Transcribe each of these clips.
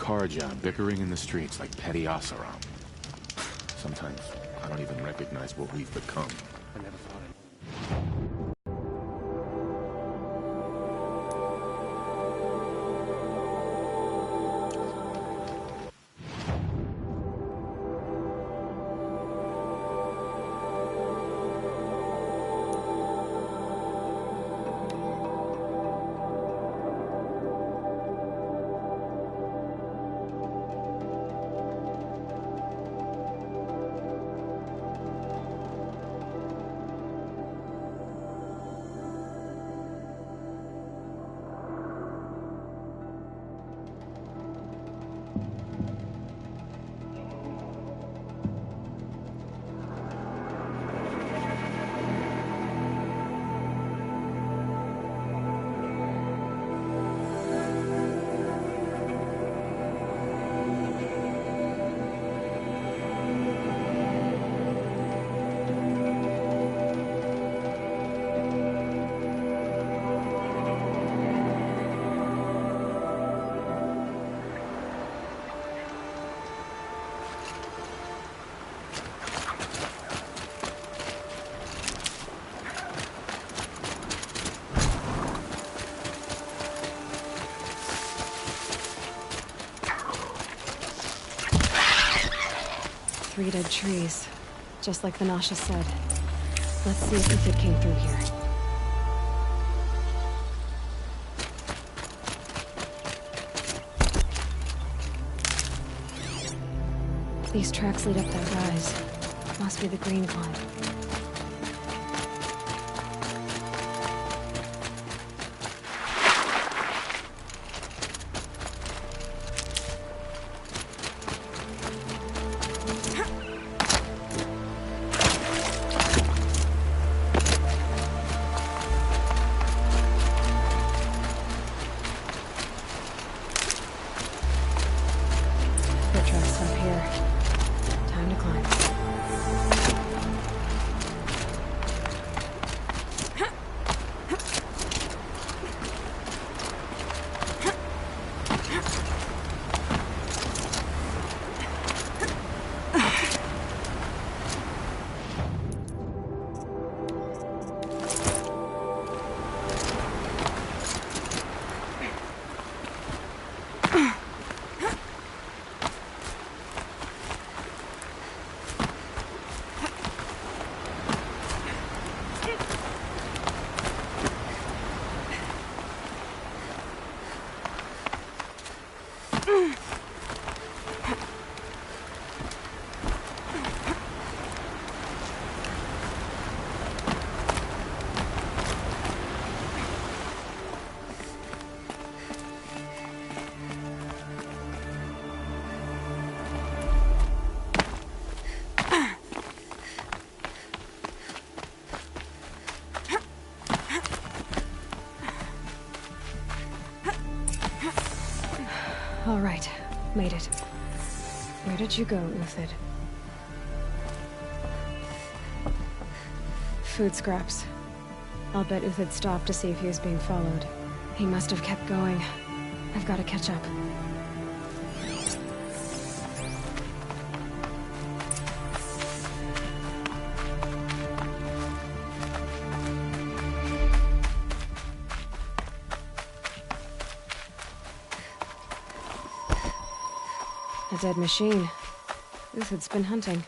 car jam bickering in the streets like petty asaram. Sometimes I don't even recognize what we've become. I never thought it. Three dead trees, just like the Nasha said. Let's see if Uthid came through here. These tracks lead up that rise. Must be the green climb. All right, made it. Where did you go, Uthid? Food scraps. I'll bet Uthid stopped to see if he was being followed. He must have kept going. I've got to catch up. A dead machine. Uthid's been hunting.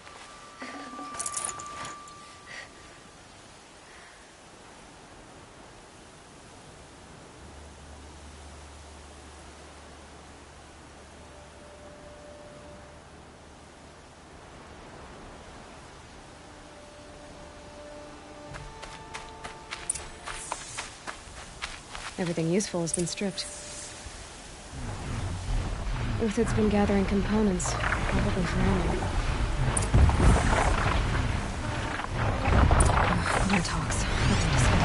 Everything useful has been stripped. Uthid's been gathering components, probably for ammo. No talks. Nothing to say.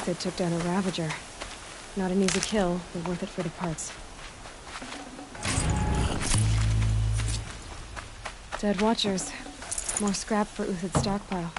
Uthid took down a Ravager. Not an easy kill, but worth it for the parts. Dead Watchers. More scrap for Uthid's stockpile.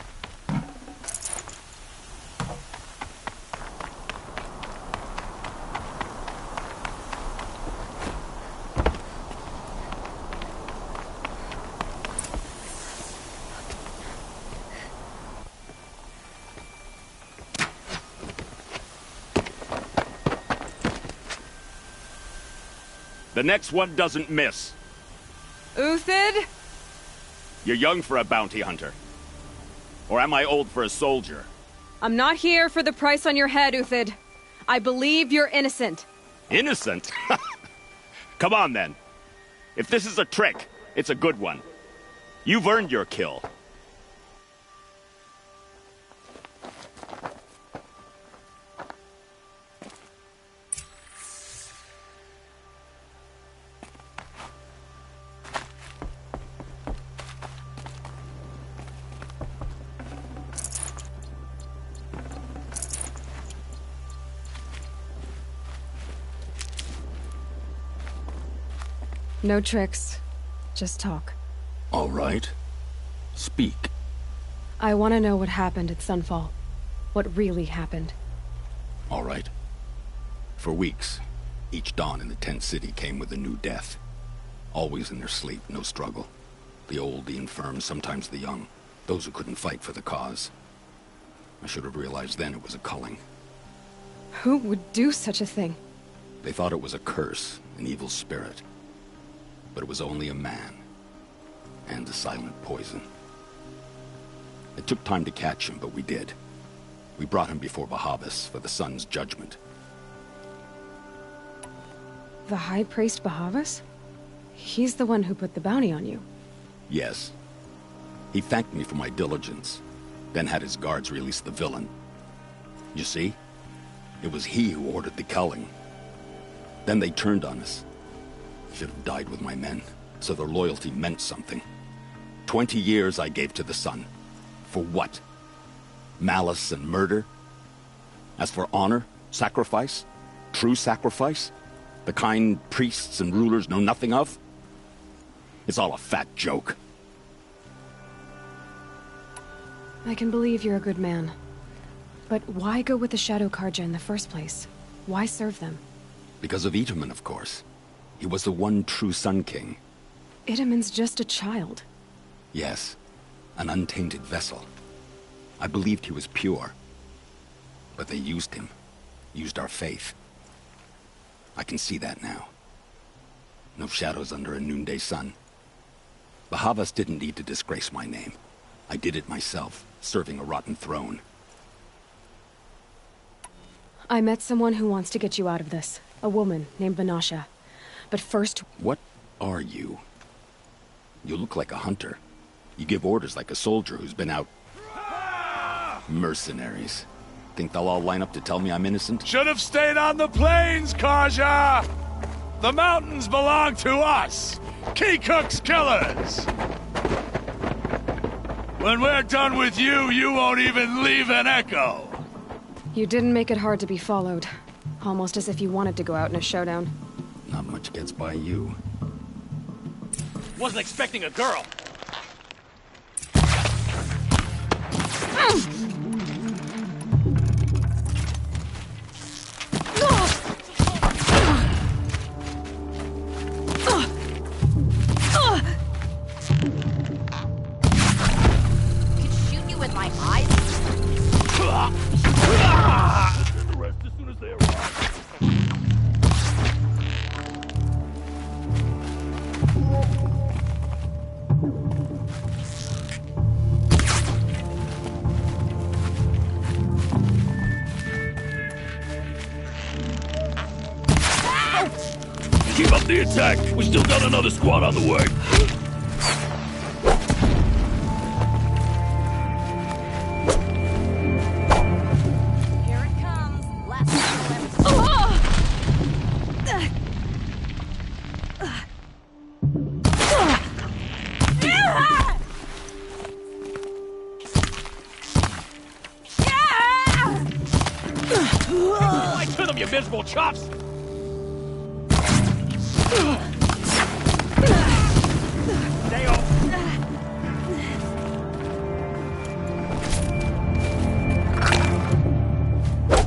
The next one doesn't miss. Uthid? You're young for a bounty hunter. Or am I old for a soldier? I'm not here for the price on your head, Uthid. I believe you're innocent. Innocent? Come on, then. If this is a trick, it's a good one. You've earned your kill. No tricks. Just talk. All right. Speak. I want to know what happened at Sunfall. What really happened. All right. For weeks, each dawn in the tent city came with a new death. Always in their sleep, no struggle. The old, the infirm, sometimes the young. Those who couldn't fight for the cause. I should have realized then it was a culling. Who would do such a thing? They thought it was a curse, an evil spirit. But it was only a man. And a silent poison. It took time to catch him, but we did. We brought him before Bahavas for the sun's judgment. The High Priest Bahavas? He's the one who put the bounty on you. Yes. He thanked me for my diligence, then had his guards release the villain. You see? It was he who ordered the culling. Then they turned on us. Should have died with my men, so their loyalty meant something. 20 years I gave to the sun. For what? Malice and murder? As for honor, sacrifice, true sacrifice, the kind priests and rulers know nothing of? It's all a fat joke. I can believe you're a good man. But why go with the Shadow Karja in the first place? Why serve them? Because of Itaman, of course. He was the one true Sun King. Itaman's just a child. Yes, an untainted vessel. I believed he was pure. But they used him. Used our faith. I can see that now. No shadows under a noonday sun. Bahavas didn't need to disgrace my name. I did it myself, serving a rotten throne. I met someone who wants to get you out of this. A woman named Vanasha. But first... What are you? You look like a hunter. You give orders like a soldier who's been out... Mercenaries. Think they'll all line up to tell me I'm innocent? Should have stayed on the plains, Karja! The mountains belong to us! Keycook's killers! When we're done with you, you won't even leave an echo! You didn't make it hard to be followed. Almost as if you wanted to go out in a showdown. Not much gets by you. Wasn't expecting a girl! Shoot you with my eyes? The rest as soon as they arrive. Keep up the attack. We still got another squad on the way. Here it comes. Last invisible chops! Stay off!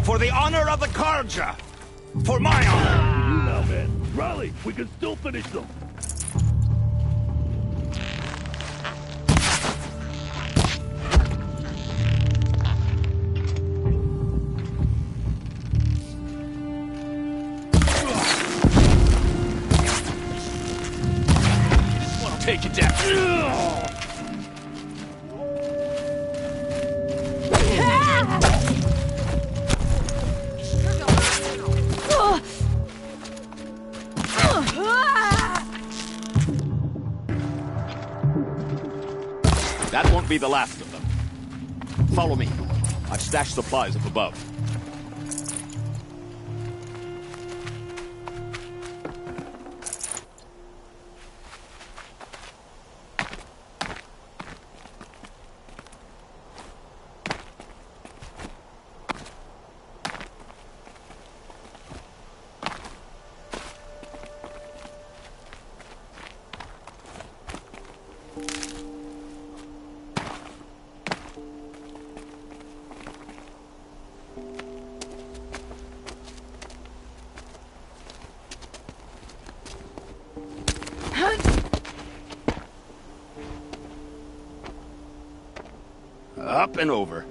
For the honor of the Karja! For my honor! You now, man. Rally, we can still finish them. Take it down. That won't be the last of them. Follow me. I've stashed supplies up above. Up and over.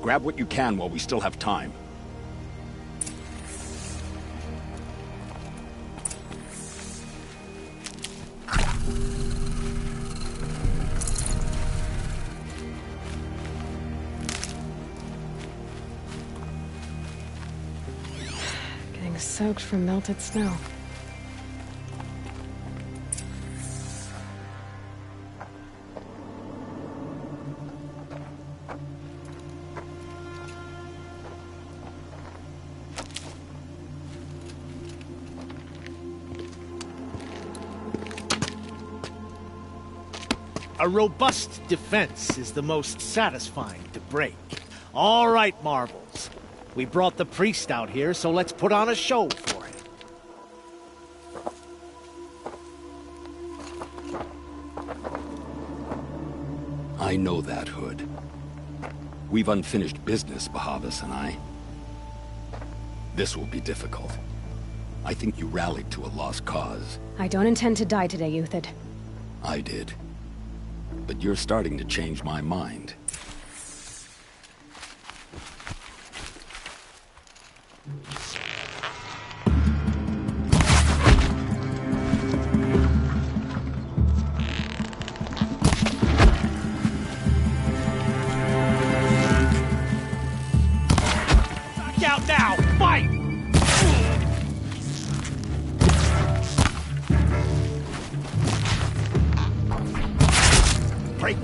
Grab what you can while we still have time. Getting soaked from melted snow. A robust defense is the most satisfying to break. All right, Marbles. We brought the priest out here, so let's put on a show for him. I know that, Hood. We've unfinished business, Bahavas and I. This will be difficult. I think you rallied to a lost cause. I don't intend to die today, Euthyd. I did. But you're starting to change my mind. Knock out now! Fight!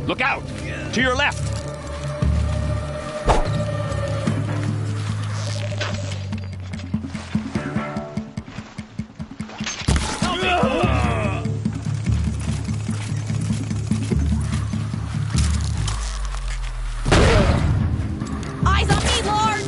Look out! To your left! Eyes on me, Lord!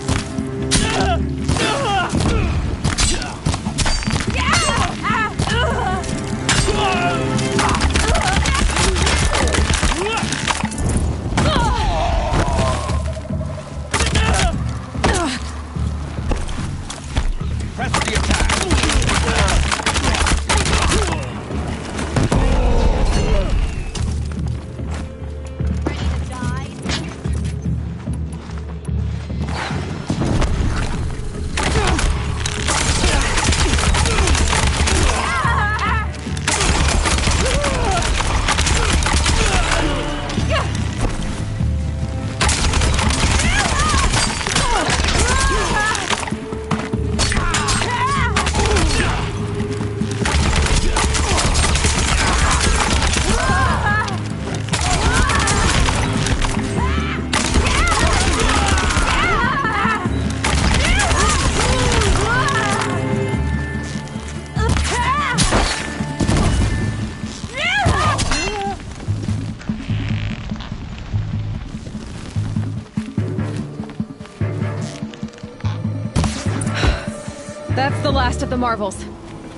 the marvels.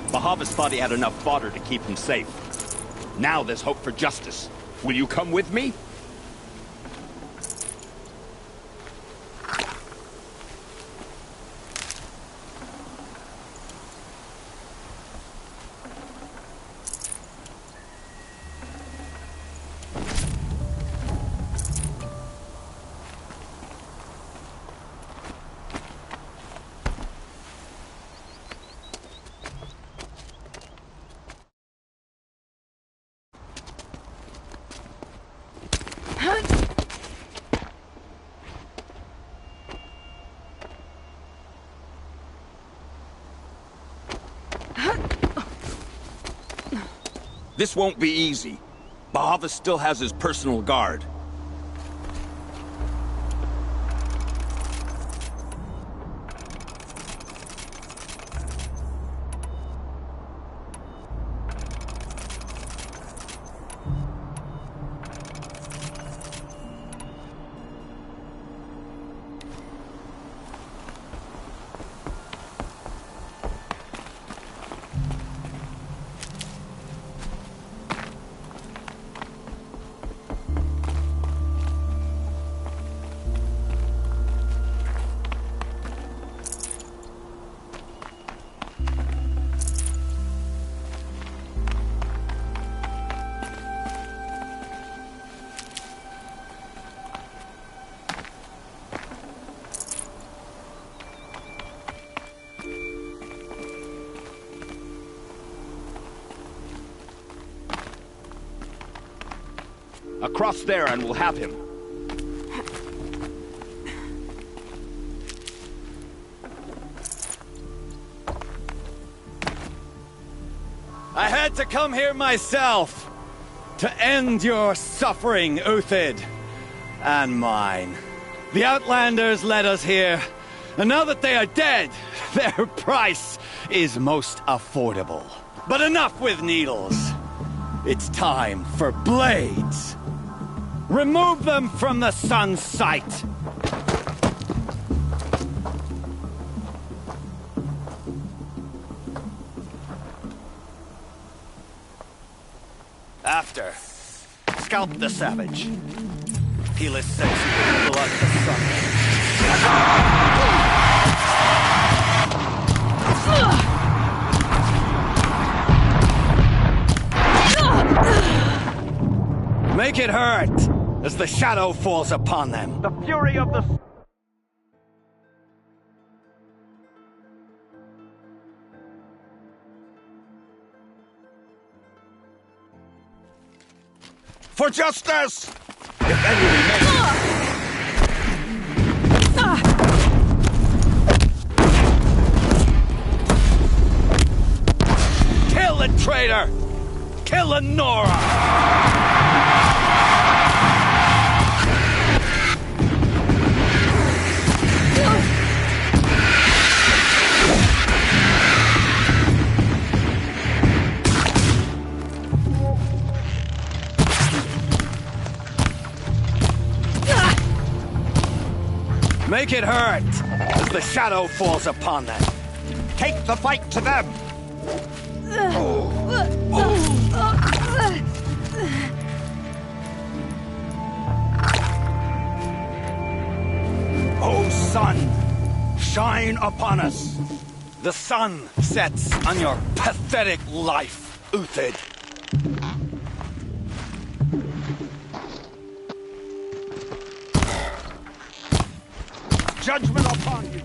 Bahavas thought he had enough fodder to keep him safe. Now there's hope for justice. Will you come with me? This won't be easy. Bahava still has his personal guard. Across there and we'll have him. I had to come here myself to end your suffering, Uthid, and mine. The Outlanders led us here, and now that they are dead, their price is most affordable. But enough with needles. It's time for blades. Remove them from the sun's sight. After, scalp the savage. Heal his sensitive blood to sun. Make it hurt as the shadow falls upon them. The fury of the... For justice! If any remains... Kill the traitor! Kill the Nora! Make it hurt as the shadow falls upon them. Take the fight to them! O sun, shine upon us. The sun sets on your pathetic life, Uthid. Judgment upon you!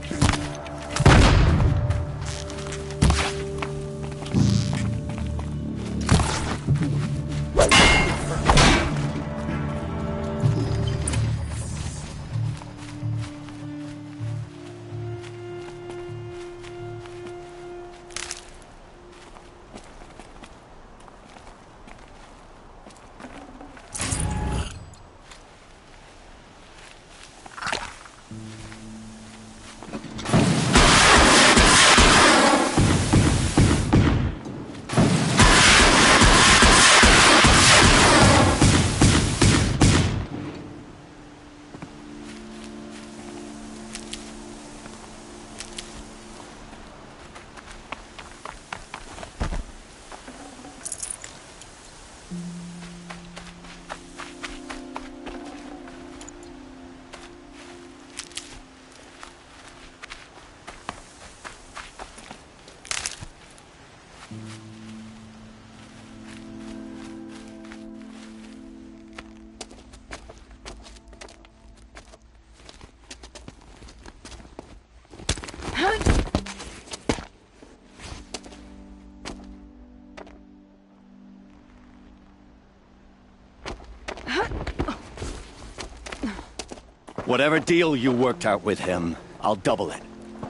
Whatever deal you worked out with him, I'll double it.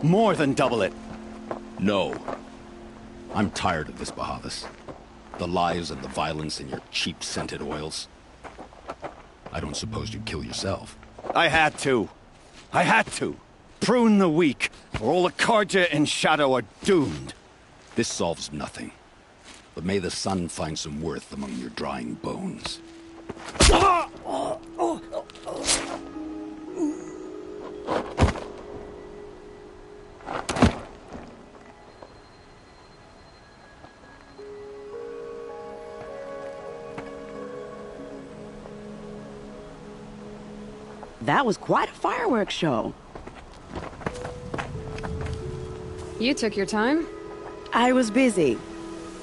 More than double it. No. I'm tired of this, Bahavas. The lies and the violence and your cheap scented oils. I don't suppose you'd kill yourself. I had to. I had to. Prune the weak, or all the Karja in Shadow are doomed. This solves nothing. But may the sun find some worth among your drying bones. That was quite a fireworks show. You took your time? I was busy.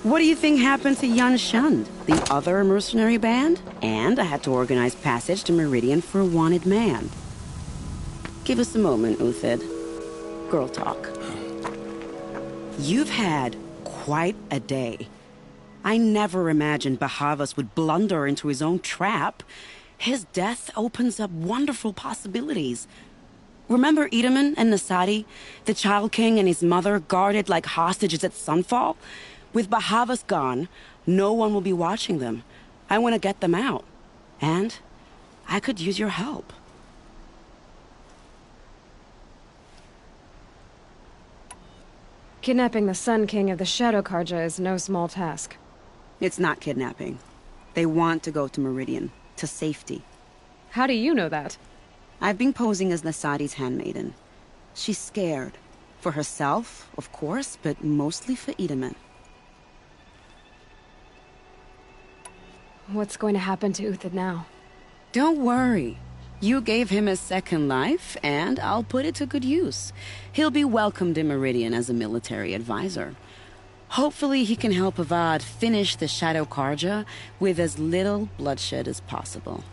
What do you think happened to Yan Shund, the other mercenary band? And I had to organize passage to Meridian for a wanted man. Give us a moment, Uthid. Girl talk. You've had quite a day. I never imagined Bahavas would blunder into his own trap. His death opens up wonderful possibilities. Remember Edaman and Nasadi, the Child King and his mother guarded like hostages at Sunfall? With Bahavas gone, no one will be watching them. I want to get them out. And I could use your help. Kidnapping the Sun King of the Shadow Karja is no small task. It's not kidnapping. They want to go to Meridian. To safety. How do you know that? I've been posing as Nasadi's handmaiden. She's scared. For herself, of course, but mostly for Edaman. What's going to happen to Uthid now? Don't worry. You gave him a second life, and I'll put it to good use. He'll be welcomed in Meridian as a military advisor. Hopefully he can help Avad finish the Shadow Karja with as little bloodshed as possible.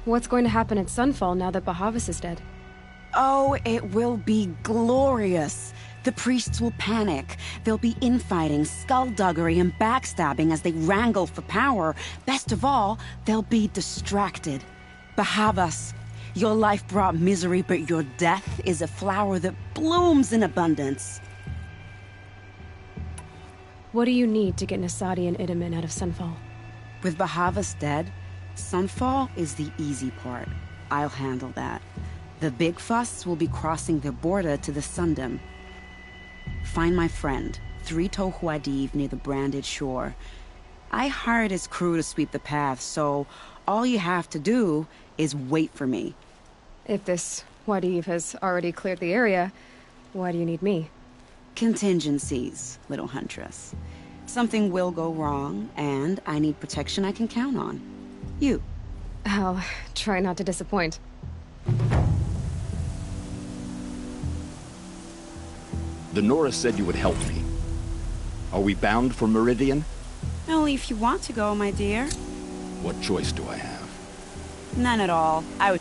What's going to happen at Sunfall now that Bahavas is dead? Oh, it will be glorious. The priests will panic. There'll be infighting, skullduggery, and backstabbing as they wrangle for power. Best of all, they'll be distracted. Bahavas, your life brought misery, but your death is a flower that blooms in abundance. What do you need to get Nasadi and Edaman out of Sunfall? With Bahavas dead, Sunfall is the easy part. I'll handle that. The big fuss will be crossing the border to the Sundom. Find my friend, 3 Tohuadiv near the branded shore. I hired his crew to sweep the path, so all you have to do is wait for me. If this Wadiv has already cleared the area, why do you need me? Contingencies, little huntress. Something will go wrong, and I need protection I can count on. You. I'll try not to disappoint. The Nora said you would help me. Are we bound for Meridian? Only if you want to go, my dear. What choice do I have? None at all. I would...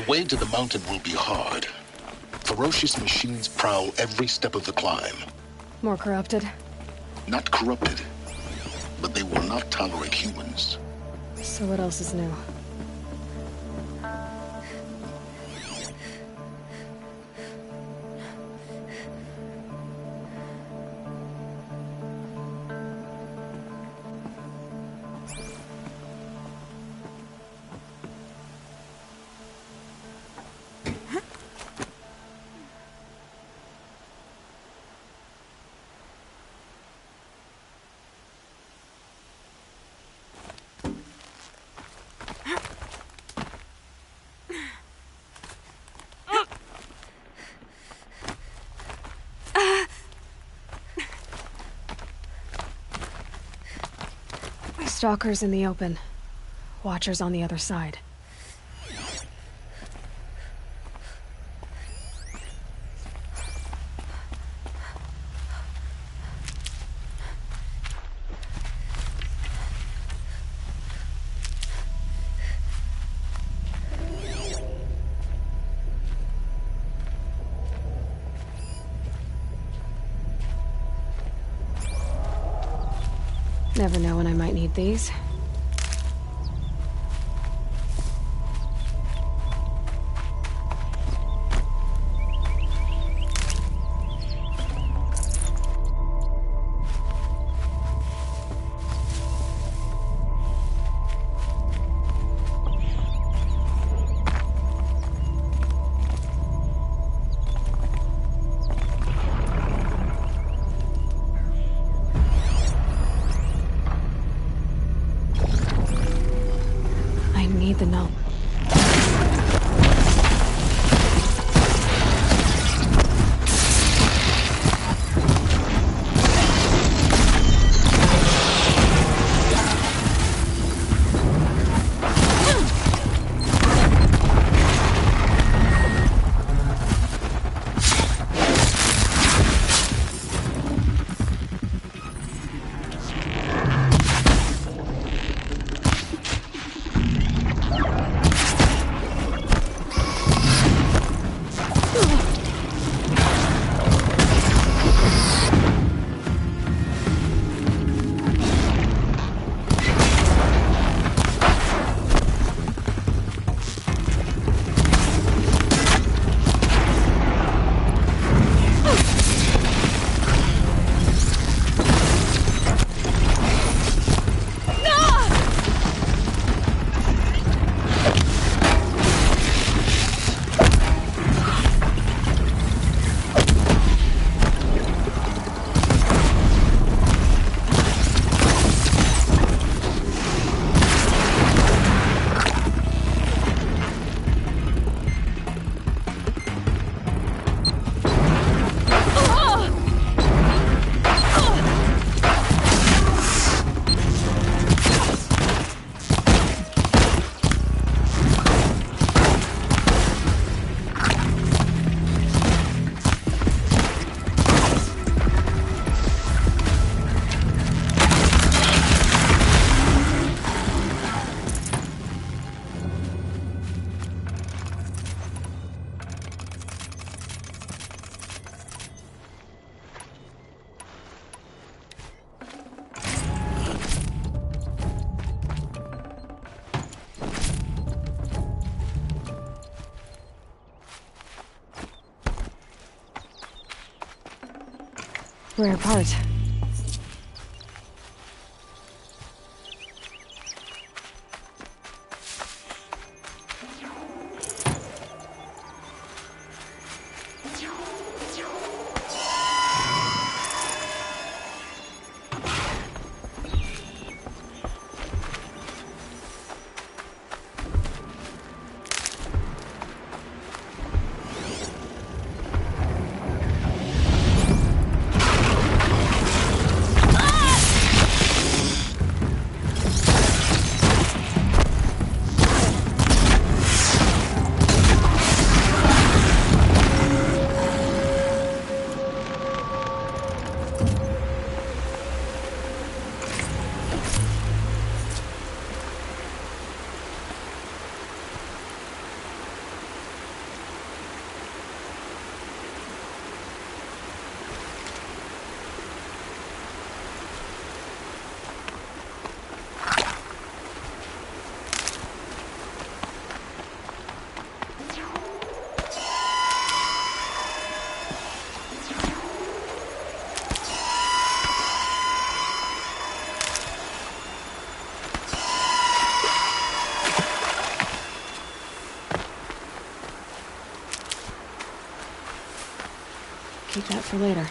The way to the mountain will be hard. Ferocious machines prowl every step of the climb. More corrupted? Not corrupted, but they will not tolerate humans. So what else is new? Stalkers in the open. Watchers on the other side. Never know when I might need these. Rare part. Keep that for later.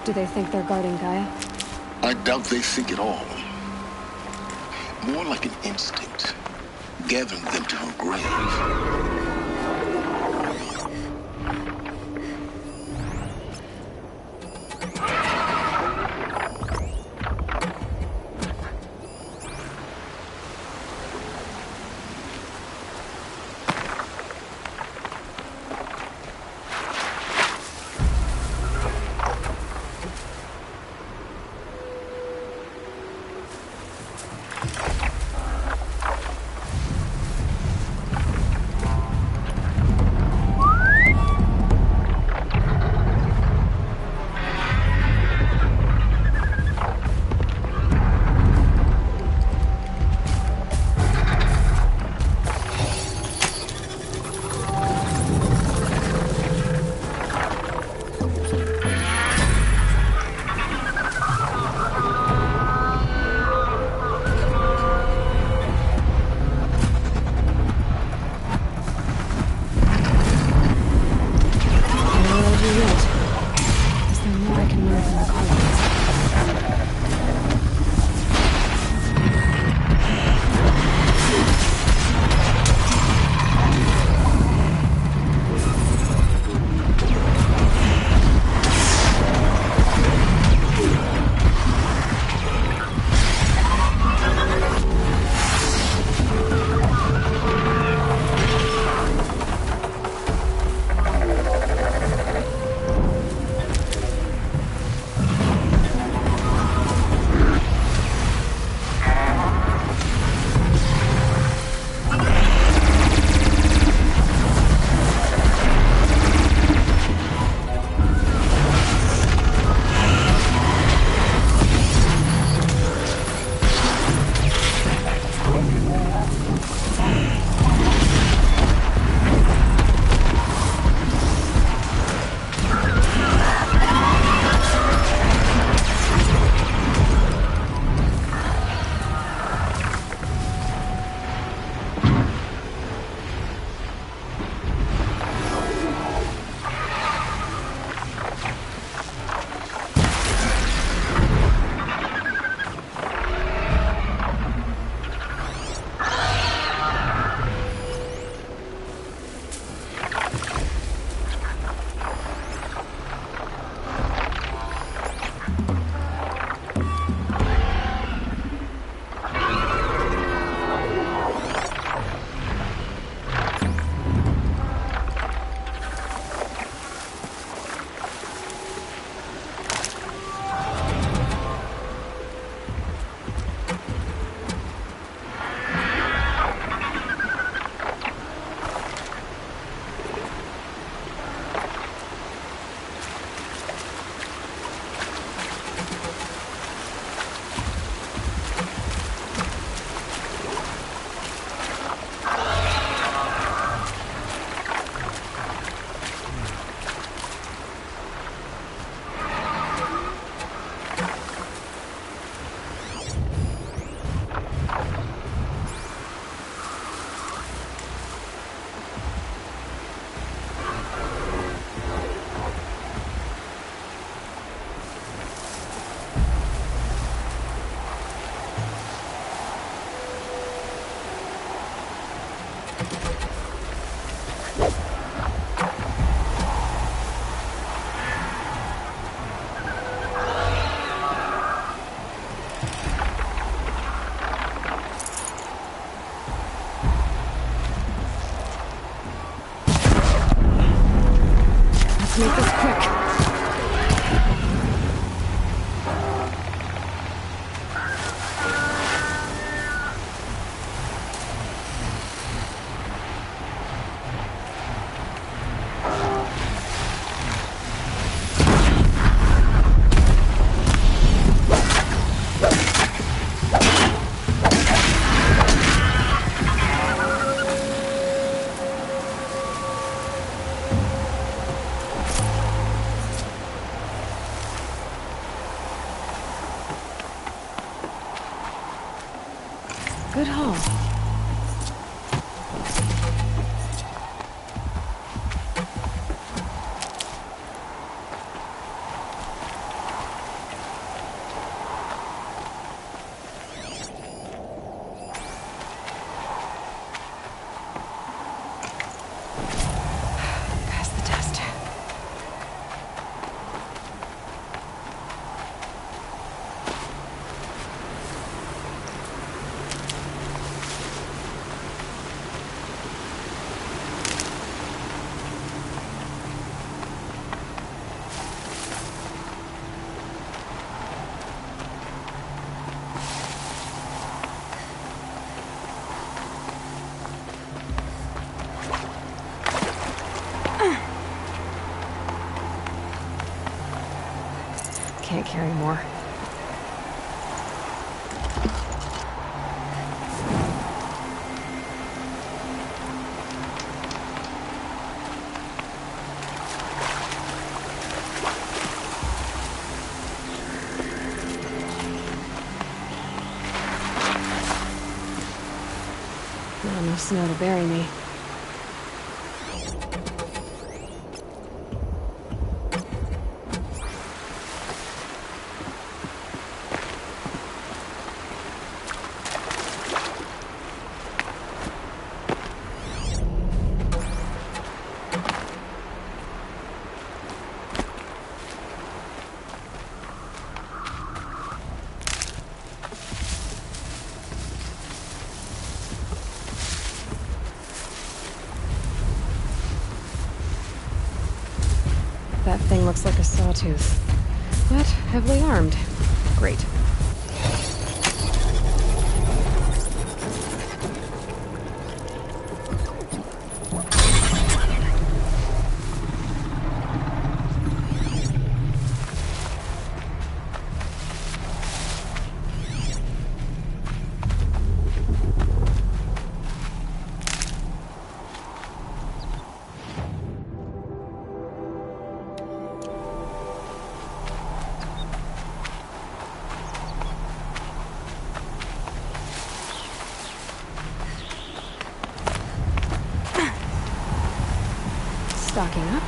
Do they think they're guarding Gaia? I doubt they think at all. More like an instinct, gathering them to her grave. Let's make this quick. Good haul. Pass the test. Can't carry more. Not enough snow to bury me. That thing looks like a sawtooth, but heavily armed. Great. Stocking up.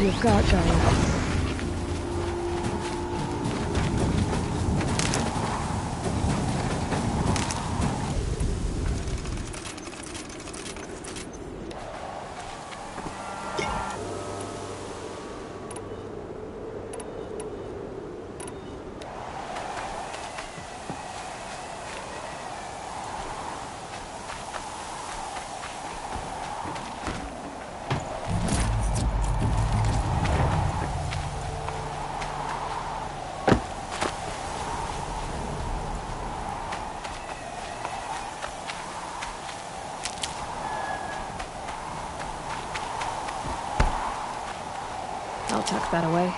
you've got, Gaia. I'll tuck that away.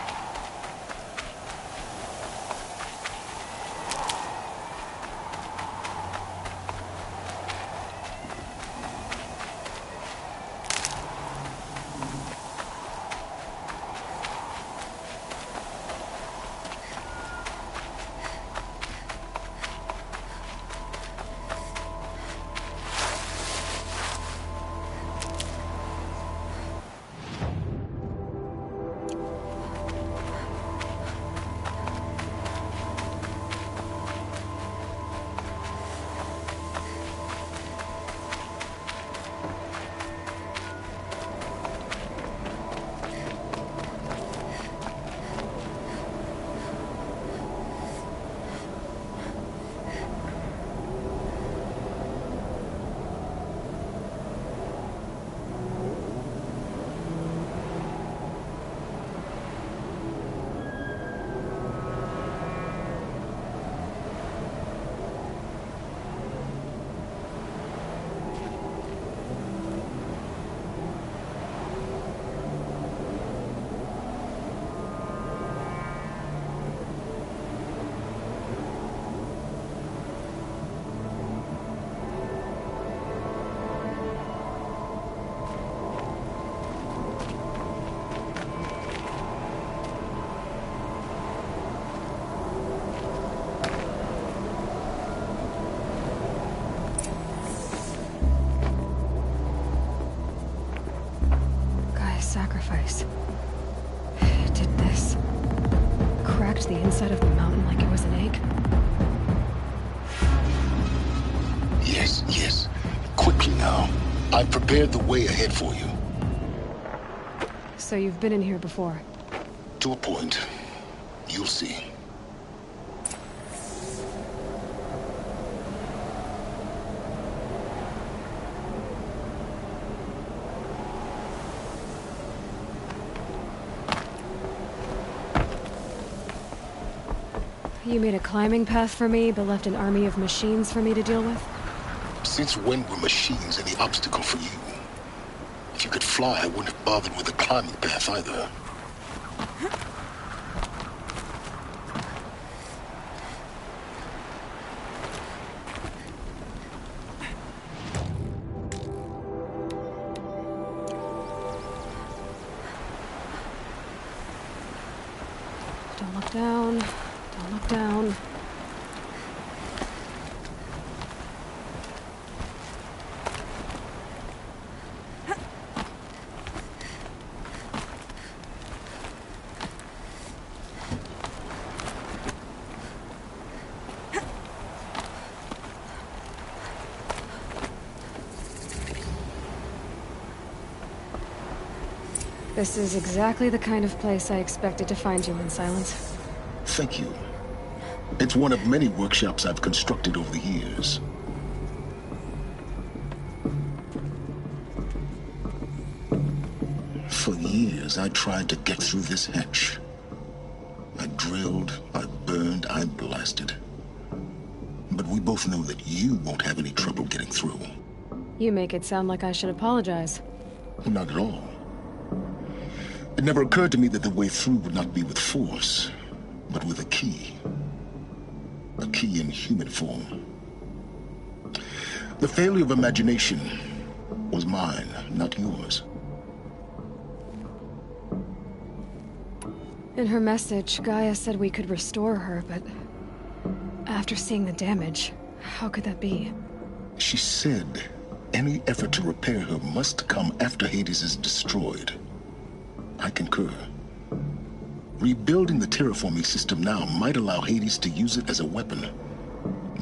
Sacrifice. It did this. Cracked the inside of the mountain like it was an egg. Yes, yes. Quickly now. I've prepared the way ahead for you. So you've been in here before? To a point. You'll see. You made a climbing path for me, but left an army of machines for me to deal with? Since when were machines any obstacle for you? If you could fly, I wouldn't have bothered with the climbing path either. Don't look down. Don't look down. This is exactly the kind of place I expected to find you in, Silence. Thank you. It's one of many workshops I've constructed over the years. For years, I tried to get through this hatch. I drilled, I burned, I blasted. But we both know that you won't have any trouble getting through. You make it sound like I should apologize. Not at all. It never occurred to me that the way through would not be with force, but with a key. A key in human form. The failure of imagination was mine, not yours. In her message, Gaia said we could restore her, but after seeing the damage, how could that be? She said any effort to repair her must come after Hades is destroyed. I concur. Rebuilding the terraforming system now might allow Hades to use it as a weapon.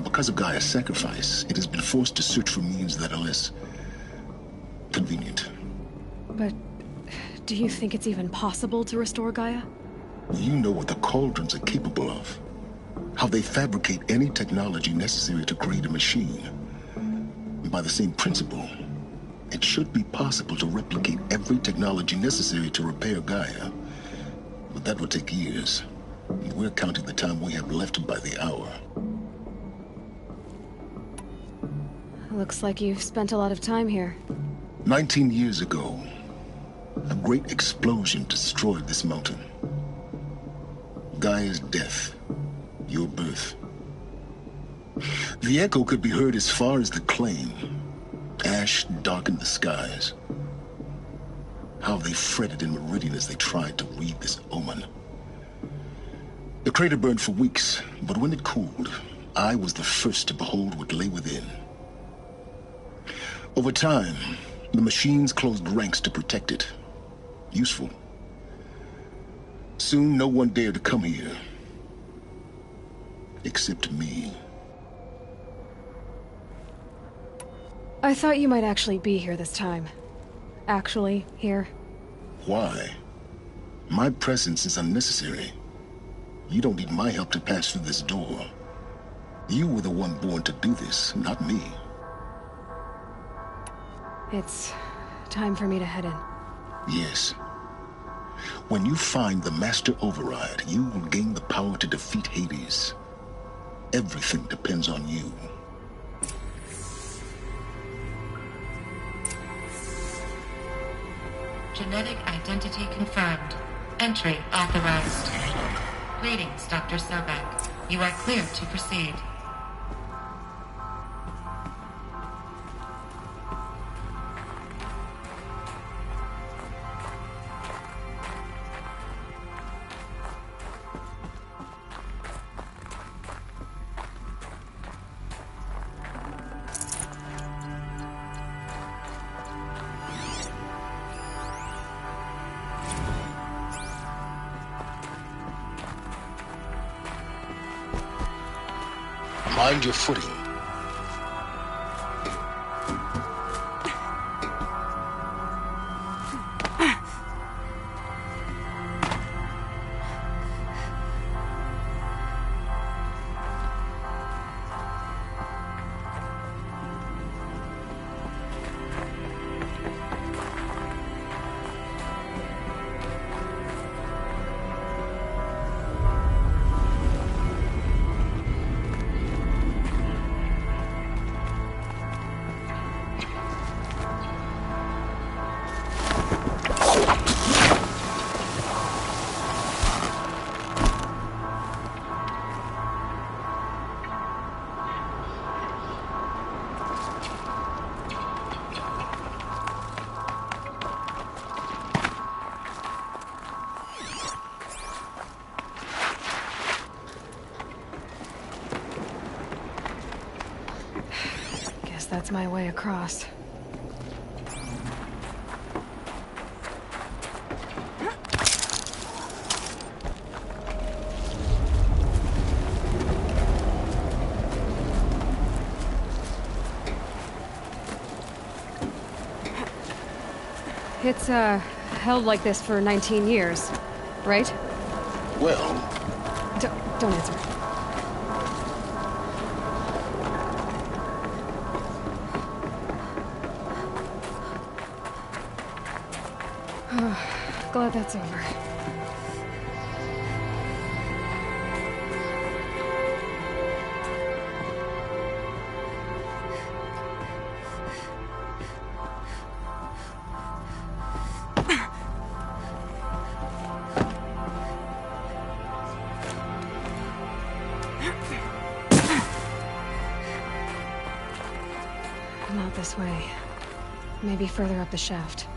Because of Gaia's sacrifice, it has been forced to search for means that are less convenient. But do you think it's even possible to restore Gaia? You know what the Cauldrons are capable of. How they fabricate any technology necessary to create a machine. By the same principle, it should be possible to replicate every technology necessary to repair Gaia. But that would take years. We're counting the time we have left by the hour. Looks like you've spent a lot of time here. 19 years ago, a great explosion destroyed this mountain. Gaia's death, your birth. The echo could be heard as far as the claim. Ash darkened the skies. How they fretted in Meridian as they tried to read this omen. The crater burned for weeks, but when it cooled, I was the first to behold what lay within. Over time, the machines closed ranks to protect it. Useful. Soon, no one dared to come here. Except me. I thought you might actually be here this time. Actually, here. Why? My presence is unnecessary. You don't need my help to pass through this door. You were the one born to do this, not me. It's time for me to head in. Yes. When you find the Master Override, you will gain the power to defeat Hades. Everything depends on you. Genetic identity confirmed. Entry authorized. Greetings, Dr. Sobek. You are cleared to proceed. Mind your footing. That's my way across. It's, held like this for 19 years, right? Well... Don't answer. Glad that's over. Not this way. Maybe further up the shaft.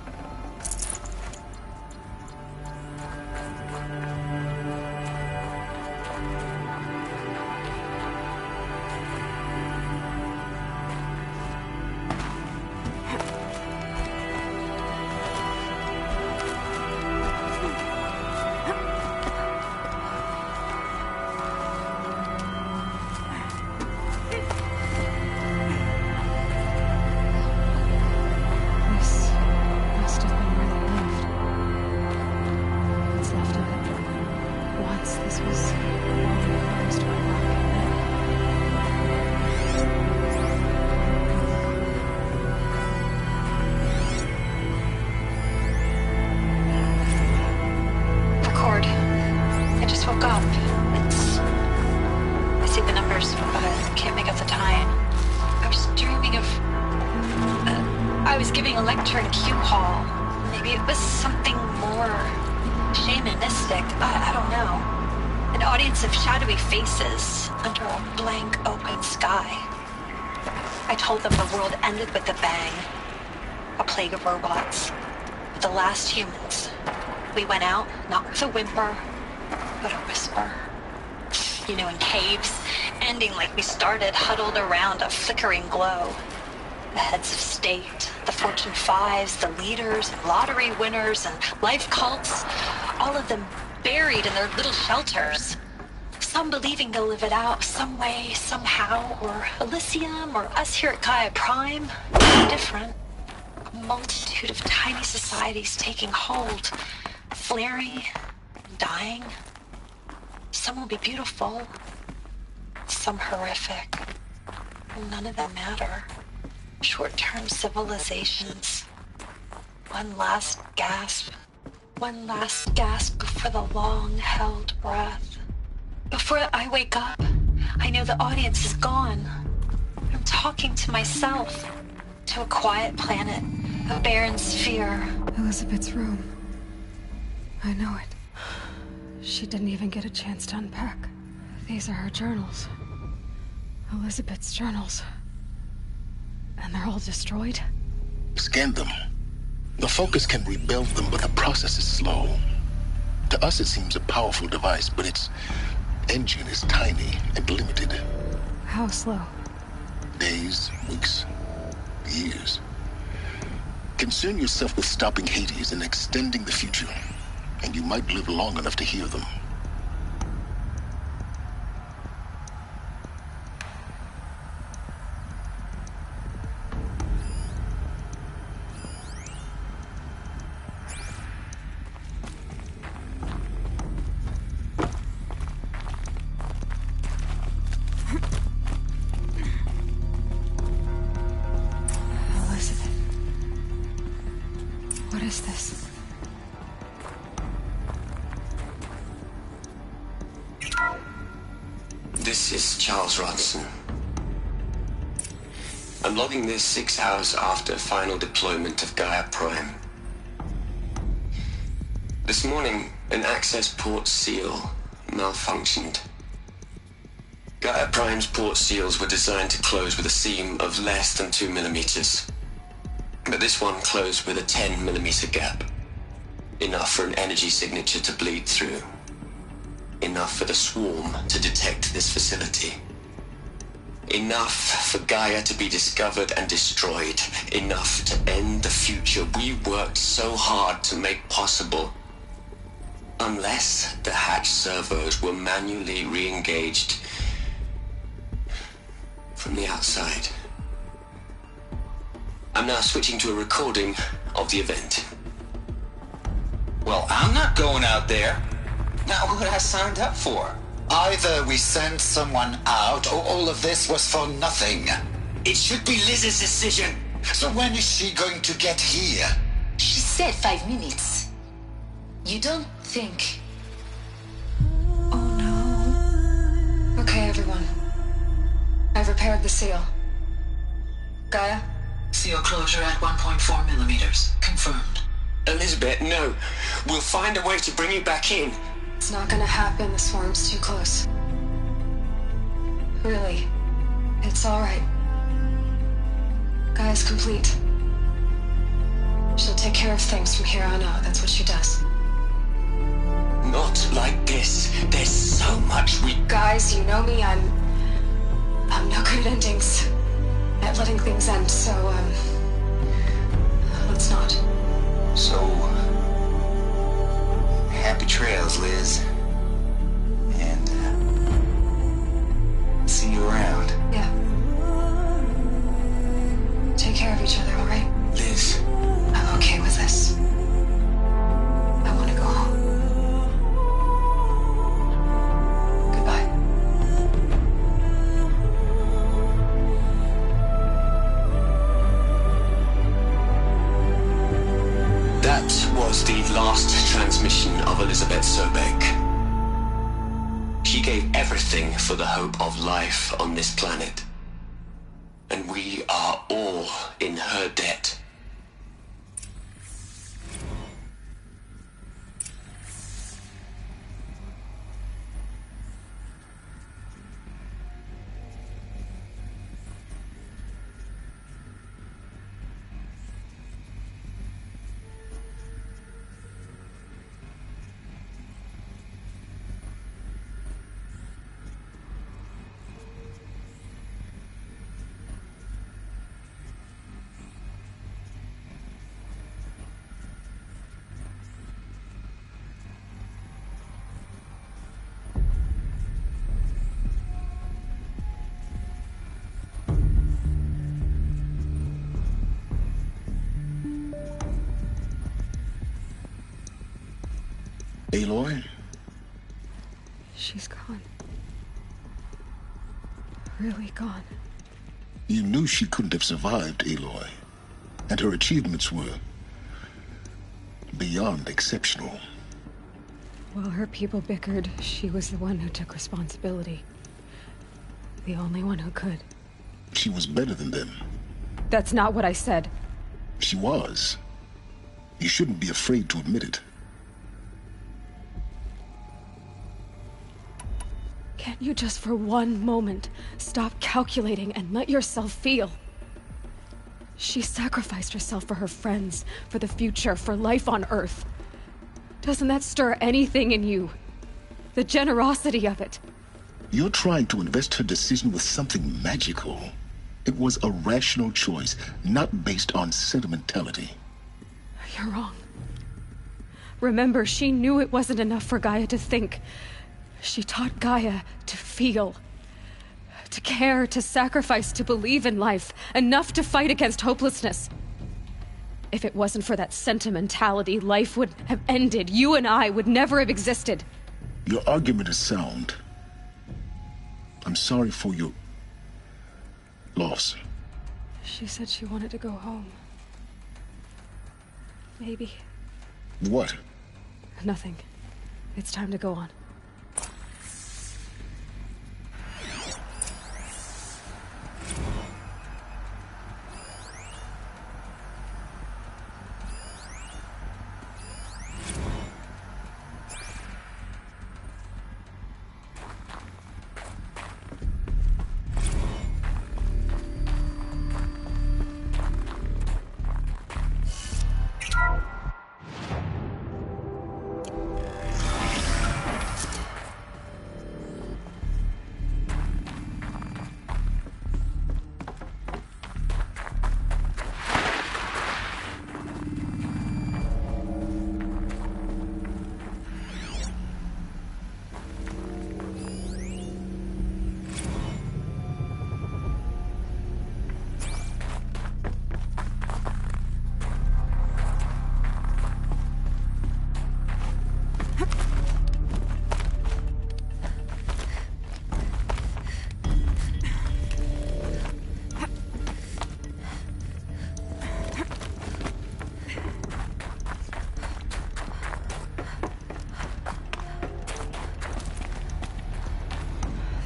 I was giving a lecture in Q Hall. Maybe it was something more shamanistic. I don't know. An audience of shadowy faces under a blank open sky. I told them the world ended with a bang. A plague of robots. The last humans. We went out, not with a whimper, but a whisper. You know, in caves, ending like we started, huddled around a flickering glow. The heads of state, the Fortune 5s, the leaders, and lottery winners, and life cults, all of them buried in their little shelters. Some believing they'll live it out some way, somehow, or Elysium, or us here at Gaia Prime. Different. A multitude of tiny societies taking hold, flaring, dying. Some will be beautiful, some horrific. None of them matter. Short-term civilizations. One last gasp. One last gasp before the long-held breath. Before I wake up, I know the audience is gone. I'm talking to myself. To a quiet planet. A barren sphere. Elizabeth's room. I know it. She didn't even get a chance to unpack. These are her journals. Elizabeth's journals. And they're all destroyed? Scan them. The Focus can rebuild them, but the process is slow. To us it seems a powerful device, but its engine is tiny and limited. How slow? Days, weeks, years. Concern yourself with stopping Hades and extending the future, and you might live long enough to hear them. What is this? This is Charles Rodson. I'm logging this 6 hours after final deployment of Gaia Prime. This morning, an access port seal malfunctioned. Gaia Prime's port seals were designed to close with a seam of less than 2 millimeters. But this one closed with a 10 millimeter gap. Enough for an energy signature to bleed through. Enough for the swarm to detect this facility. Enough for Gaia to be discovered and destroyed. Enough to end the future we worked so hard to make possible. Unless the hatch servos were manually re-engaged from the outside. I'm now switching to a recording of the event. Well, I'm not going out there. Not what I signed up for. Either we send someone out, or all of this was for nothing. It should be Liz's decision. So when is she going to get here? She said 5 minutes. You don't think... Oh no. Okay, everyone. I've repaired the seal. Gaia? Seal closure at 1.4 millimeters. Confirmed. Elizabeth, no. We'll find a way to bring you back in. It's not gonna happen. The swarm's too close. Really. It's alright. Gaia's complete. She'll take care of things from here on out. That's what she does. Not like this. There's so much we... Guys, you know me. I'm no good at endings. At letting things end, so, let's not. So... happy trails, Liz. And, see you around. Yeah. Take care of each other, alright? Liz. I'm okay with this. I want to go home. Goodbye. That was the last transmission of Elizabeth Sobek. She gave everything for the hope of life on this planet. And we are all in her debt. Aloy? She's gone. Really gone. You knew she couldn't have survived, Aloy. And her achievements were beyond exceptional. While her people bickered, she was the one who took responsibility. The only one who could. She was better than them. That's not what I said. She was. You shouldn't be afraid to admit it. Can't you just for one moment stop calculating and let yourself feel? She sacrificed herself for her friends, for the future, for life on Earth. Doesn't that stir anything in you? The generosity of it. You're trying to invest her decision with something magical. It was a rational choice, not based on sentimentality. You're wrong. Remember, she knew it wasn't enough for Gaia to think. She taught Gaia to feel. To care, to sacrifice, to believe in life. Enough to fight against hopelessness. If it wasn't for that sentimentality, life would have ended. You and I would never have existed. Your argument is sound. I'm sorry for your loss. She said she wanted to go home. Maybe. What? Nothing. It's time to go on.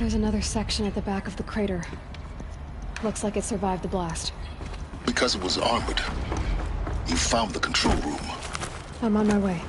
There's another section at the back of the crater. Looks like it survived the blast. Because it was armored. You found the control room. I'm on my way.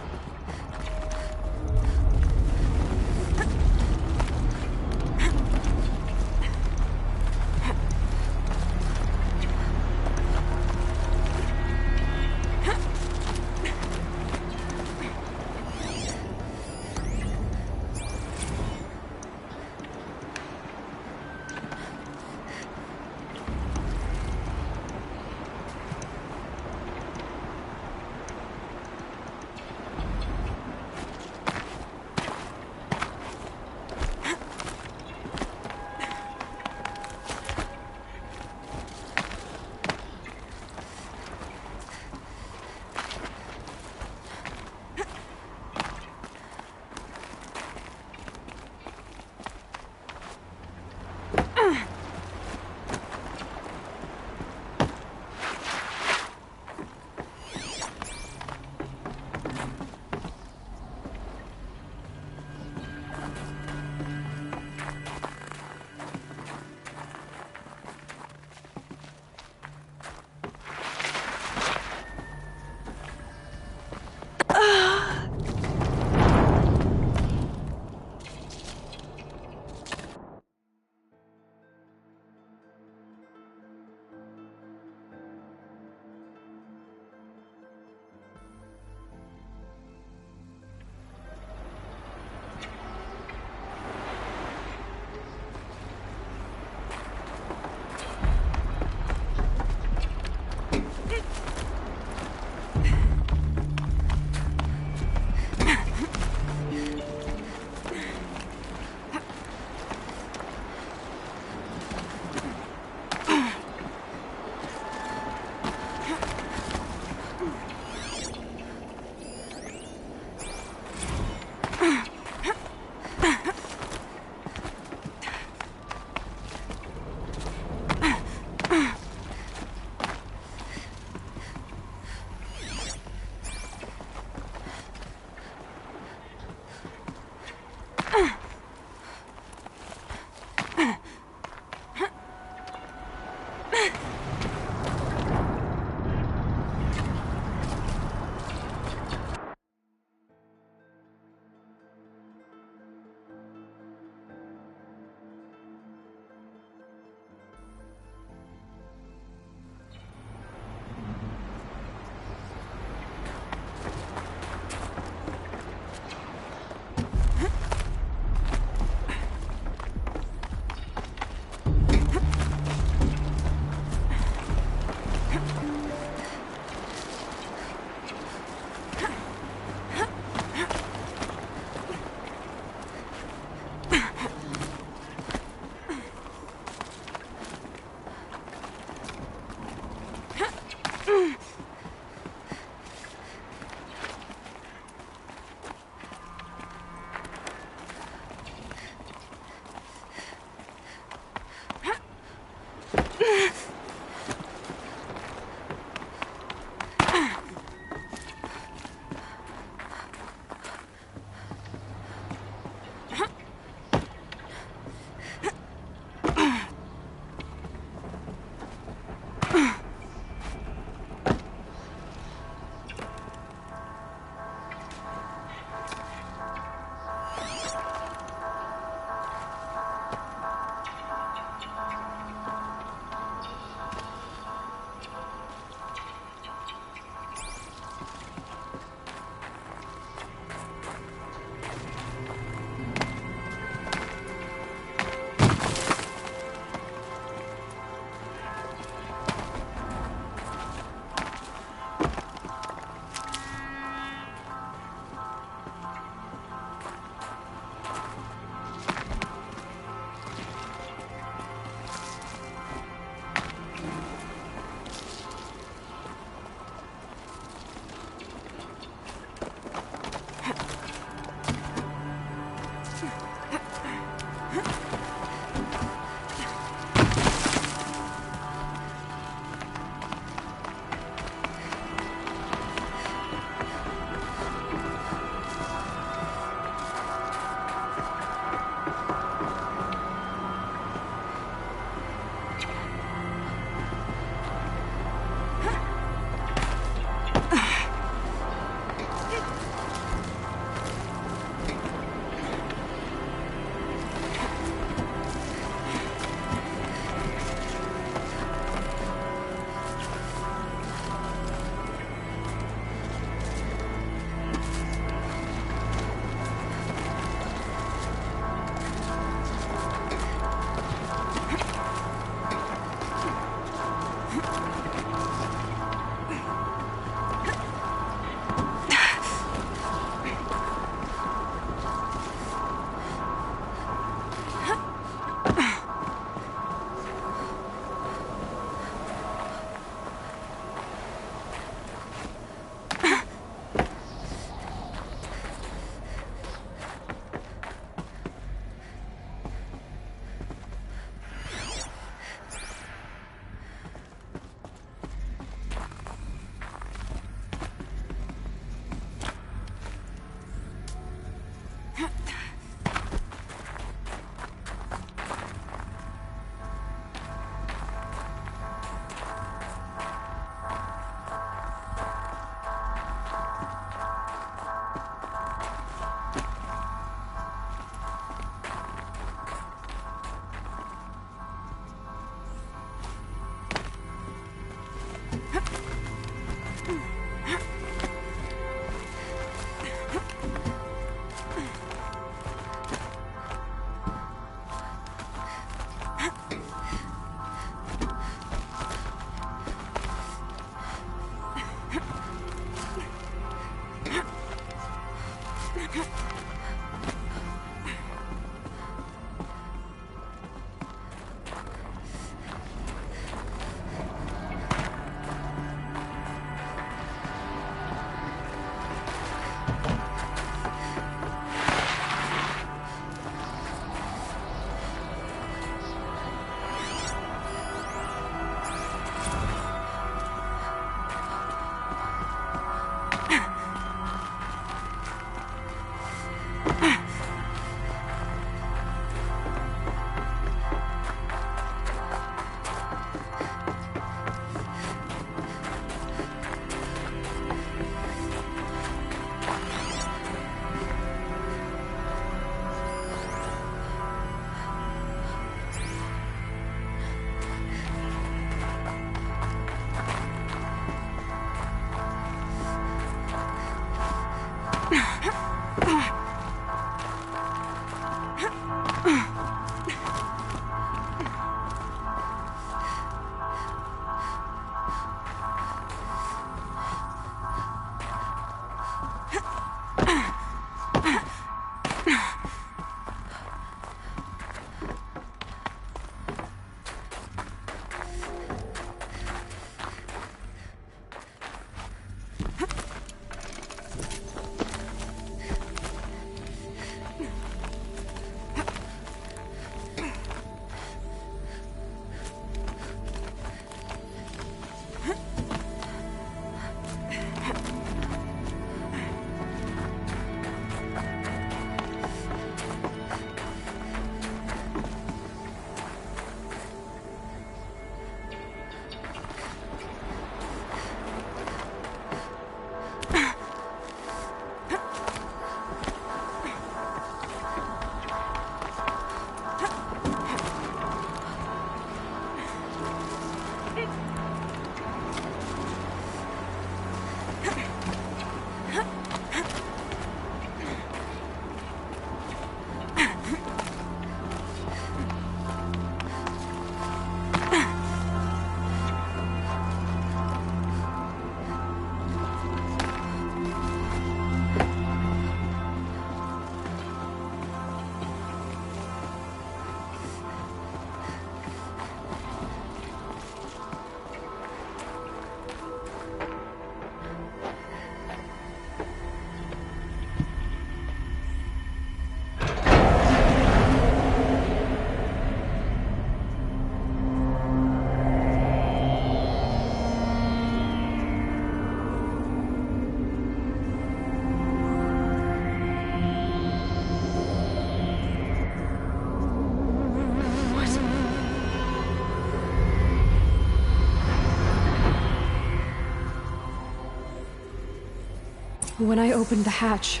When I opened the hatch,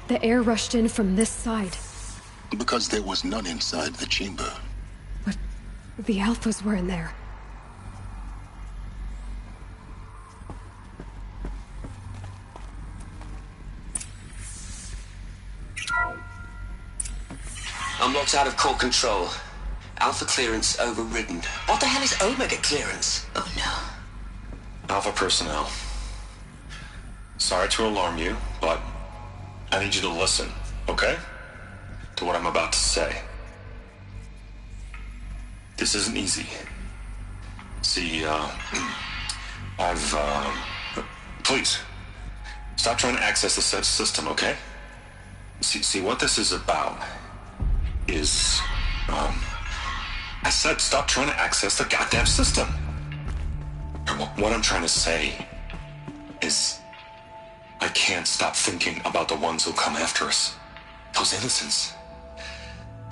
the air rushed in from this side. Because there was none inside the chamber. But the Alphas were in there. I'm locked out of core control. Alpha clearance overridden. What the hell is Omega clearance? Oh no. Alpha personnel. Sorry to alarm you, but I need you to listen, okay? To what I'm about to say. This isn't easy. See, please, stop trying to access the system, okay? See, what this is about is, I said stop trying to access the goddamn system. What I'm trying to say is, I can't stop thinking about the ones who come after us. Those innocents.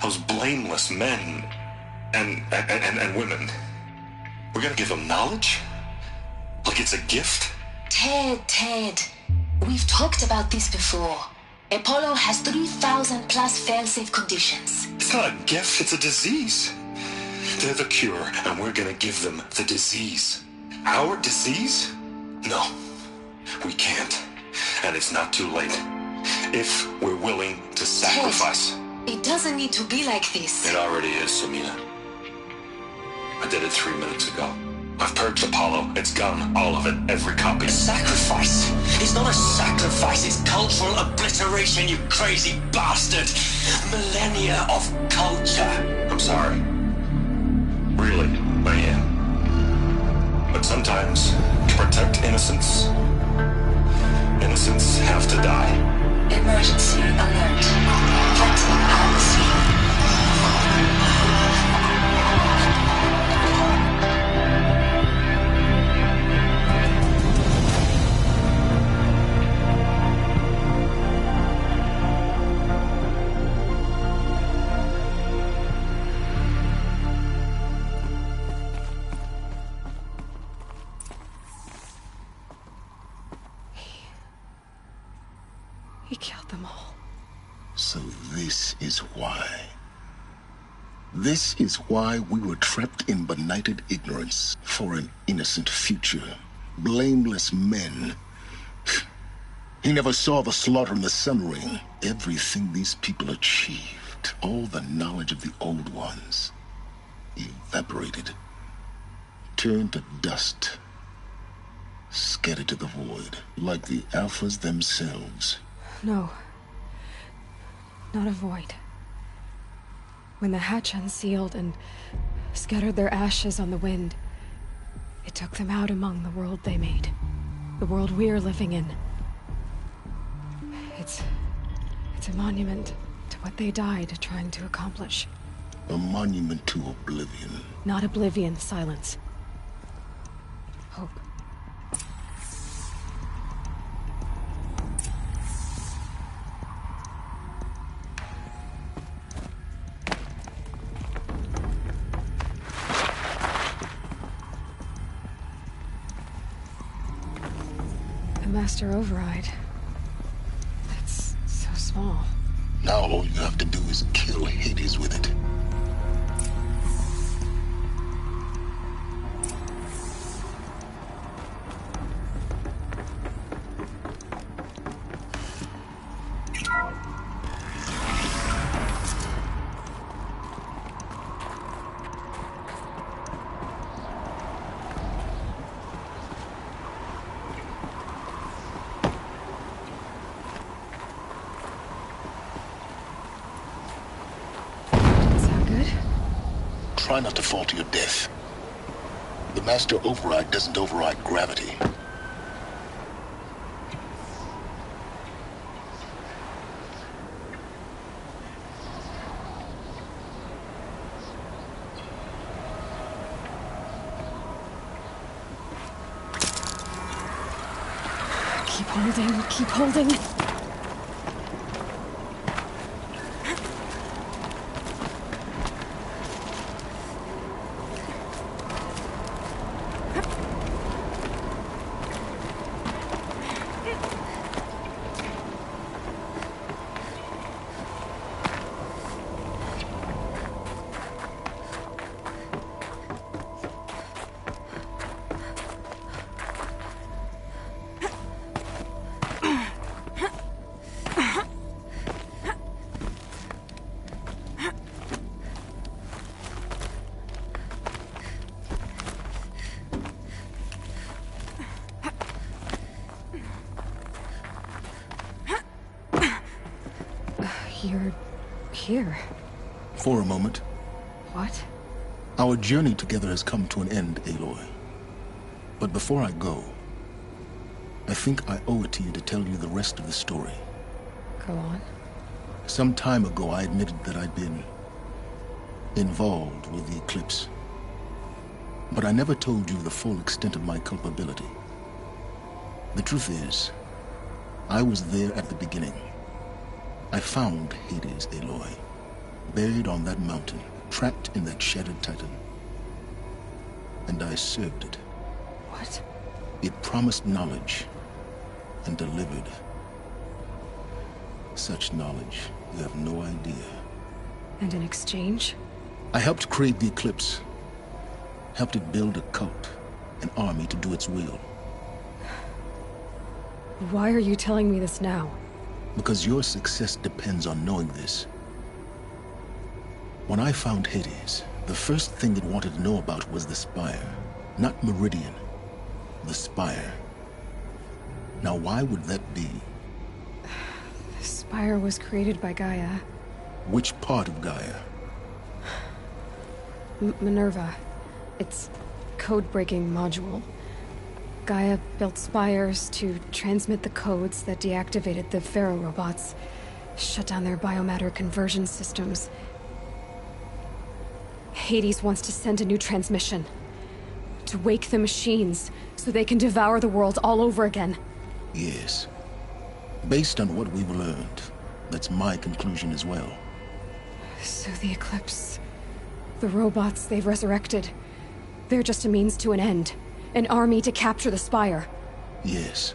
Those blameless men and women. We're gonna give them knowledge? Like it's a gift? Ted. We've talked about this before. Apollo has 3,000 plus fail-safe conditions. It's not a gift, it's a disease. They're the cure, and we're gonna give them the disease. Our disease? No, we can't. And it's not too late. If we're willing to sacrifice. Ted, it doesn't need to be like this. It already is, Samina. I did it 3 minutes ago. I've purged Apollo. It's gone. All of it. Every copy. Sacrifice? It's not a sacrifice. It's cultural obliteration, you crazy bastard. Millennia of culture. I'm sorry. Really, I am. But sometimes, to protect innocence, innocents have to die. Emergency alert. Captain at the scene. He killed them all. So this is why. This is why we were trapped in benighted ignorance for an innocent future. Blameless men. He never saw the slaughter in the Sun Ring. Everything these people achieved, all the knowledge of the old ones, evaporated, turned to dust, scattered to the void, like the Alphas themselves. No. Not a void. When the hatch unsealed and scattered their ashes on the wind, it took them out among the world they made. The world we're living in. It's a monument to what they died trying to accomplish. A monument to oblivion. Not oblivion, silence. Hope. The Master Override. That's so small. Now all you have to do is kill Hades with it. try not to fall to your death. The master override doesn't override gravity. Keep holding, keep holding. You're here. For a moment. What? Our journey together has come to an end, Aloy. But before I go, I think I owe it to you to tell you the rest of the story. Go on. Some time ago, I admitted that I'd been involved with the eclipse. But I never told you the full extent of my culpability. The truth is, I was there at the beginning. I found Hades, Aloy, buried on that mountain, trapped in that shattered titan. And I served it. What? It promised knowledge and delivered. Such knowledge, you have no idea. And in exchange? I helped create the eclipse. Helped it build a cult, an army to do its will. Why are you telling me this now? Because your success depends on knowing this. When I found Hades, the first thing it wanted to know about was the Spire. Not Meridian. The Spire. Now why would that be? The Spire was created by Gaia. Which part of Gaia? Minerva. Its code-breaking module. Gaia built spires to transmit the codes that deactivated the Pharaoh robots, shut down their biomatter conversion systems. Hades wants to send a new transmission. To wake the machines, so they can devour the world all over again. Yes. Based on what we've learned, that's my conclusion as well. So the Eclipse... the robots they've resurrected... they're just a means to an end. An army to capture the Spire. Yes.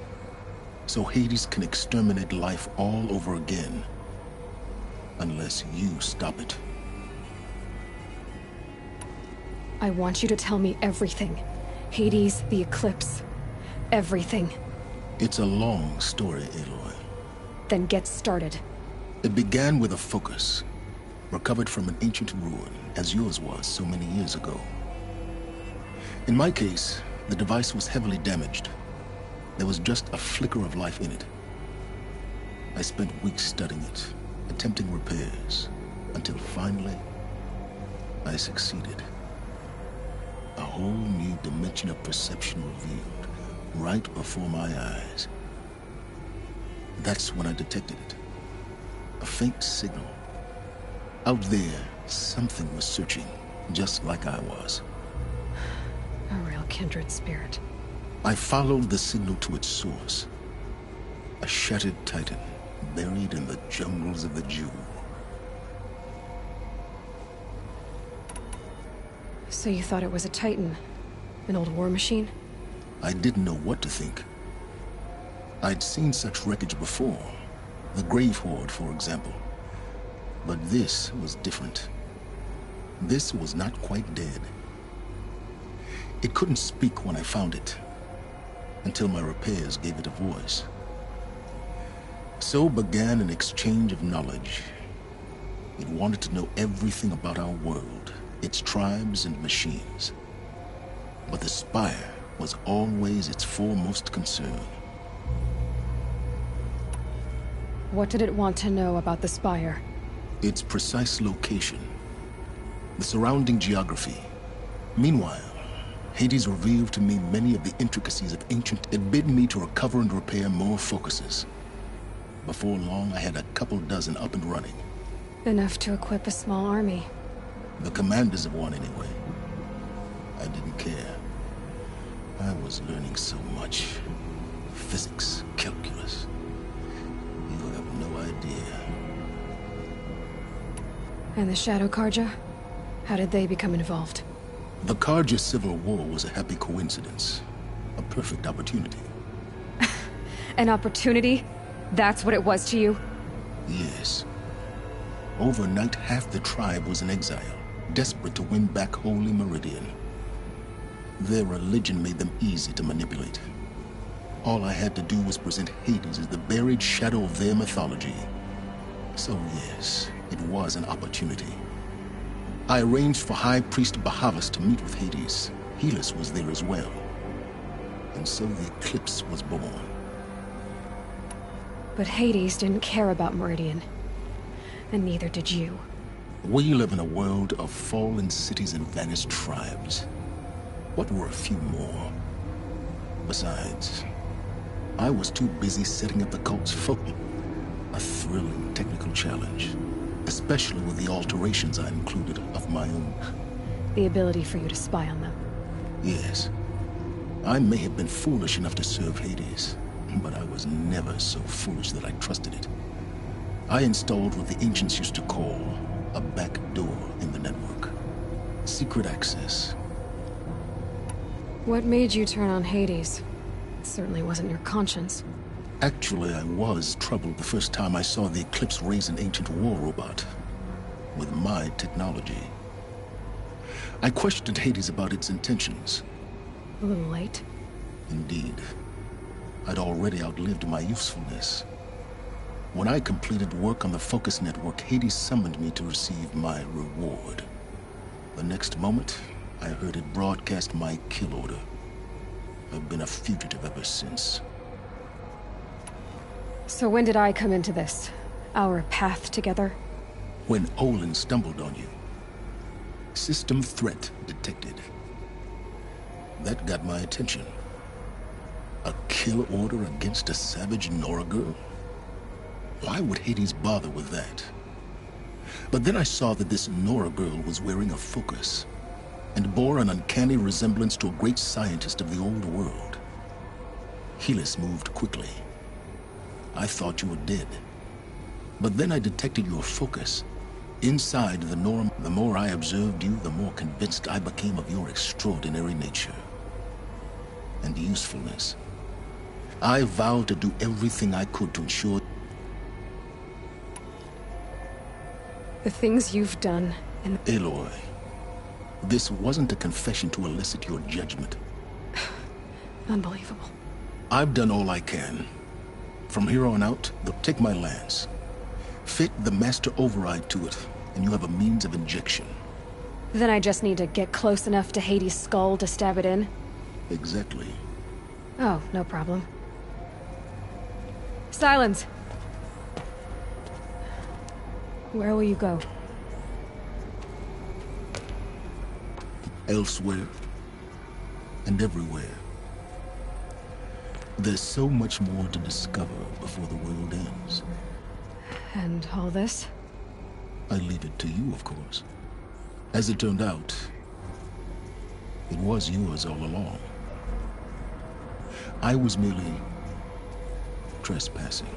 So Hades can exterminate life all over again. Unless you stop it. I want you to tell me everything. Hades, the Eclipse. Everything. It's a long story, Aloy. Then get started. It began with a focus. Recovered from an ancient ruin, as yours was so many years ago. In my case, the device was heavily damaged. There was just a flicker of life in it. I spent weeks studying it, attempting repairs, until finally, I succeeded. A whole new dimension of perception revealed, right before my eyes. That's when I detected it. A faint signal. Out there, something was searching, just like I was. A real kindred spirit. I followed the signal to its source. A shattered titan, buried in the jungles of the Jewel. So you thought it was a titan? An old war machine? I didn't know what to think. I'd seen such wreckage before. The Grave Horde, for example. But this was different. This was not quite dead. It couldn't speak when I found it, until my repairs gave it a voice. So began an exchange of knowledge. It wanted to know everything about our world, its tribes and machines. But the Spire was always its foremost concern. What did it want to know about the Spire? Its precise location. the surrounding geography. Meanwhile, Hades revealed to me many of the intricacies of ancient. It bid me to recover and repair more focuses. Before long, I had a couple dozen up and running. Enough to equip a small army. The commanders of one, anyway. I didn't care. I was learning so much. Physics, calculus. You have no idea. And the Shadow Karja? How did they become involved? The Karja Civil War was a happy coincidence. A perfect opportunity. An opportunity? That's what it was to you? Yes. Overnight, half the tribe was in exile, desperate to win back Holy Meridian. Their religion made them easy to manipulate. All I had to do was present Hades as the buried shadow of their mythology. So yes, it was an opportunity. I arranged for High Priest Bahavas to meet with Hades. Helis was there as well. And so the eclipse was born. But Hades didn't care about Meridian. And neither did you. We live in a world of fallen cities and vanished tribes. What were a few more? Besides, I was too busy setting up the cult's focus. A thrilling technical challenge. Especially with the alterations I included of my own. The ability for you to spy on them. Yes. I may have been foolish enough to serve Hades, but I was never so foolish that I trusted it. I installed what the ancients used to call a back door in the network. Secret access. What made you turn on Hades? It certainly wasn't your conscience. Actually, I was troubled the first time I saw the Eclipse raise an ancient war robot. With my technology. I questioned Hades about its intentions. A little late. Indeed. I'd already outlived my usefulness. When I completed work on the Focus Network, Hades summoned me to receive my reward. The next moment, I heard it broadcast my kill order. I've been a fugitive ever since. So when did I come into this? Our path together? When Olin stumbled on you. System threat detected. That got my attention. A kill order against a savage Nora girl? Why would Hades bother with that? But then I saw that this Nora girl was wearing a focus, and bore an uncanny resemblance to a great scientist of the old world. Helis moved quickly. I thought you were dead. But then I detected your focus. Inside the Nora, the more I observed you, the more convinced I became of your extraordinary nature. And usefulness. I vowed to do everything I could to ensure... The things you've done, and... Aloy, this wasn't a confession to elicit your judgment. Unbelievable. I've done all I can. From here on out, take my lance. Fit the master override to it, and you have a means of injection. Then I just need to get close enough to Hades' skull to stab it in? Exactly. Oh, no problem. Silence! Where will you go? Elsewhere. And everywhere. There's so much more to discover before the world ends. And all this? I leave it to you, of course. As it turned out, it was yours all along. I was merely trespassing.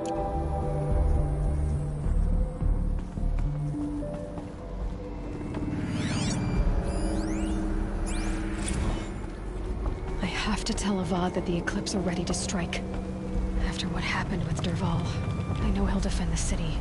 I have to tell Avad that the Eclipse are ready to strike. After what happened with Derval, I know he'll defend the city.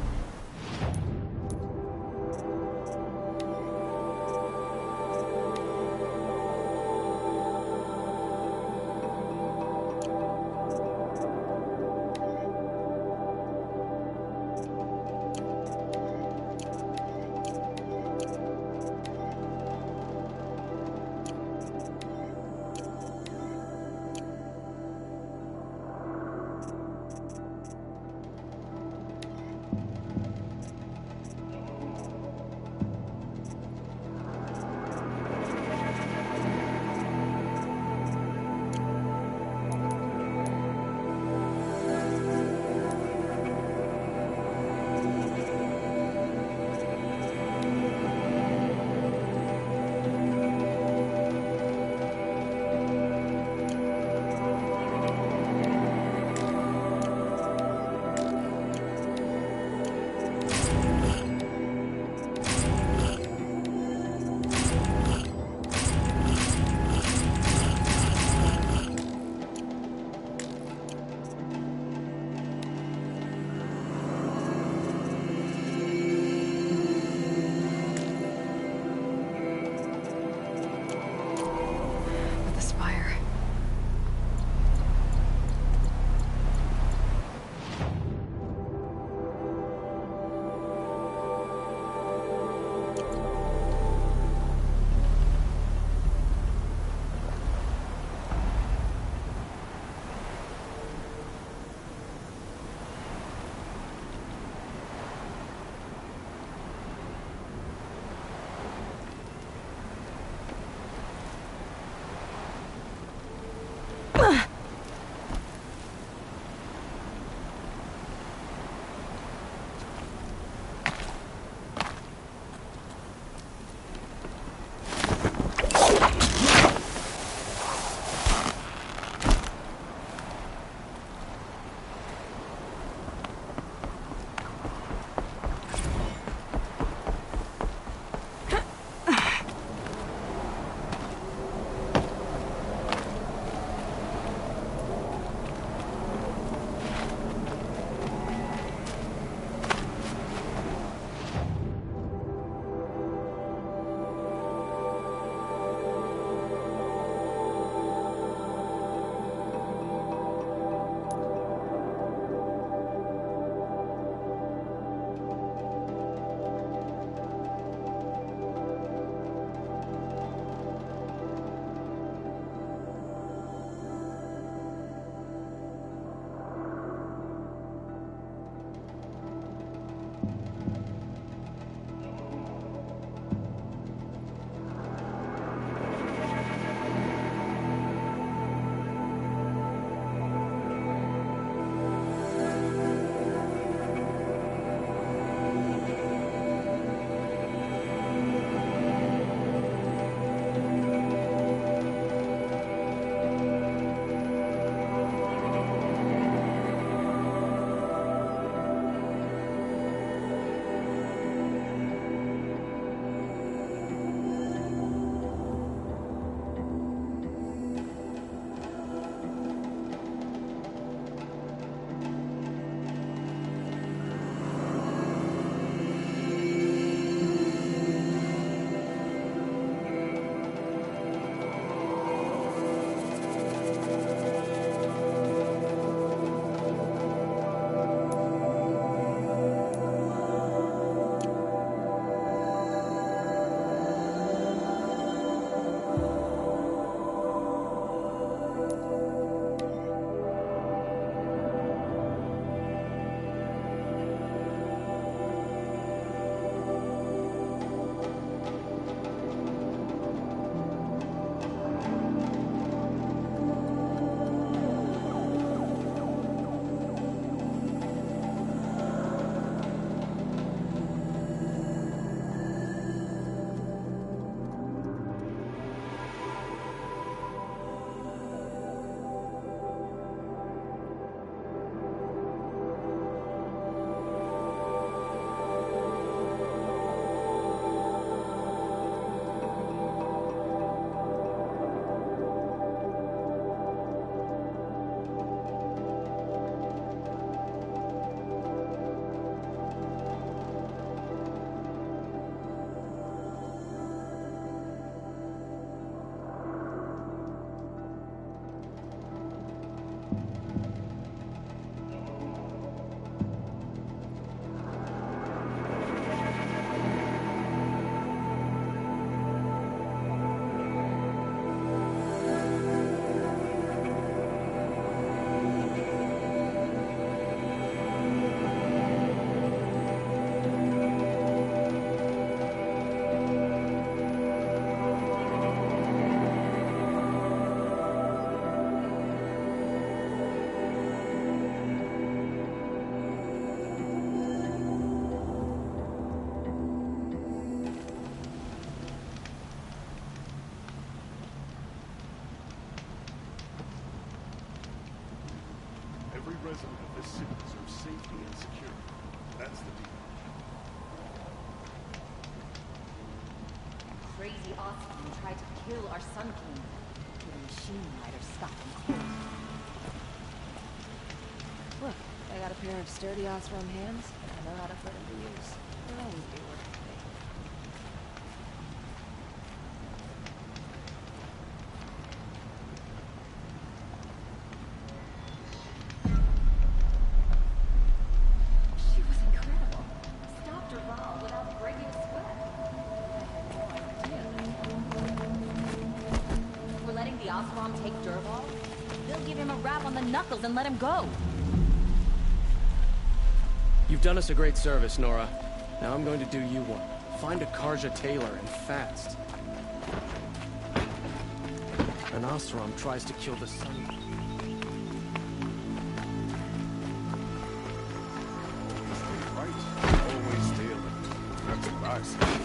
Crazy Osman tried to kill our Sun King. The machine might have stopped him cold. Look, I got a pair of sturdy Osram hands, and I know how to put them to use. They'll always be worth it. She was incredible. Stopped Raval without breaking a sweat. We're letting the Osram take Derval? They'll give him a rap on the knuckles and let him go. You've done us a great service, Nora. Now I'm going to do you one. Find a Karja tailor and fast. An Osram tries to kill the sun. Right. Always steal it. That's what I say.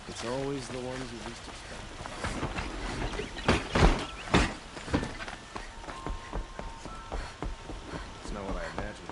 It's always the ones you least expect. It's not what I imagined.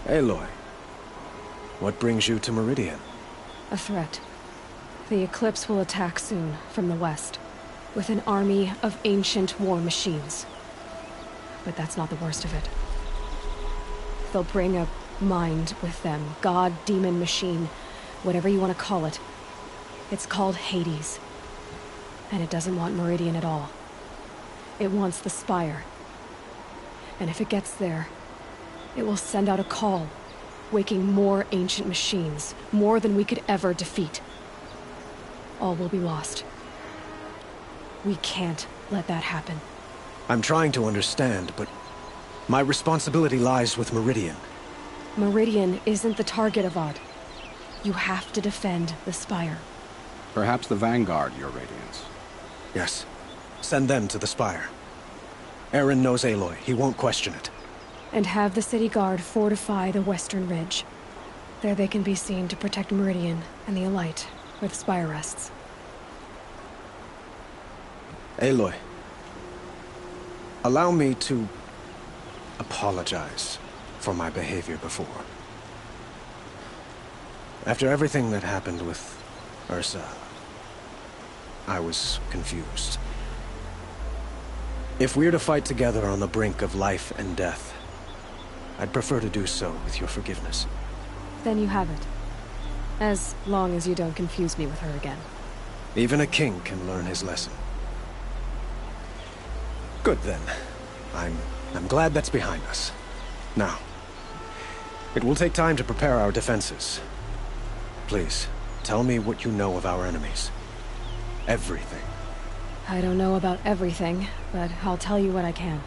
Aloy, what brings you to Meridian? A threat. The Eclipse will attack soon, from the west, with an army of ancient war machines. But that's not the worst of it. They'll bring a mind with them, god, demon, machine, whatever you want to call it. It's called Hades. And it doesn't want Meridian at all. It wants the Spire. And if it gets there, it will send out a call, waking more ancient machines, more than we could ever defeat. All will be lost. We can't let that happen. I'm trying to understand, but my responsibility lies with Meridian. Meridian isn't the target, Avad. You have to defend the Spire. Perhaps the Vanguard, Your Radiance. Yes. Send them to the Spire. Aaron knows Aloy. He won't question it. And have the city guard fortify the western ridge. There they can be seen to protect Meridian and the Elite, where the Spire rests. Aloy, allow me to apologize for my behavior before. After everything that happened with Ursa, I was confused. If we're to fight together on the brink of life and death, I'd prefer to do so with your forgiveness. Then you have it. As long as you don't confuse me with her again. Even a king can learn his lesson. Good then. I'm glad that's behind us. Now, it will take time to prepare our defenses. Please, tell me what you know of our enemies. Everything. I don't know about everything, but I'll tell you what I can.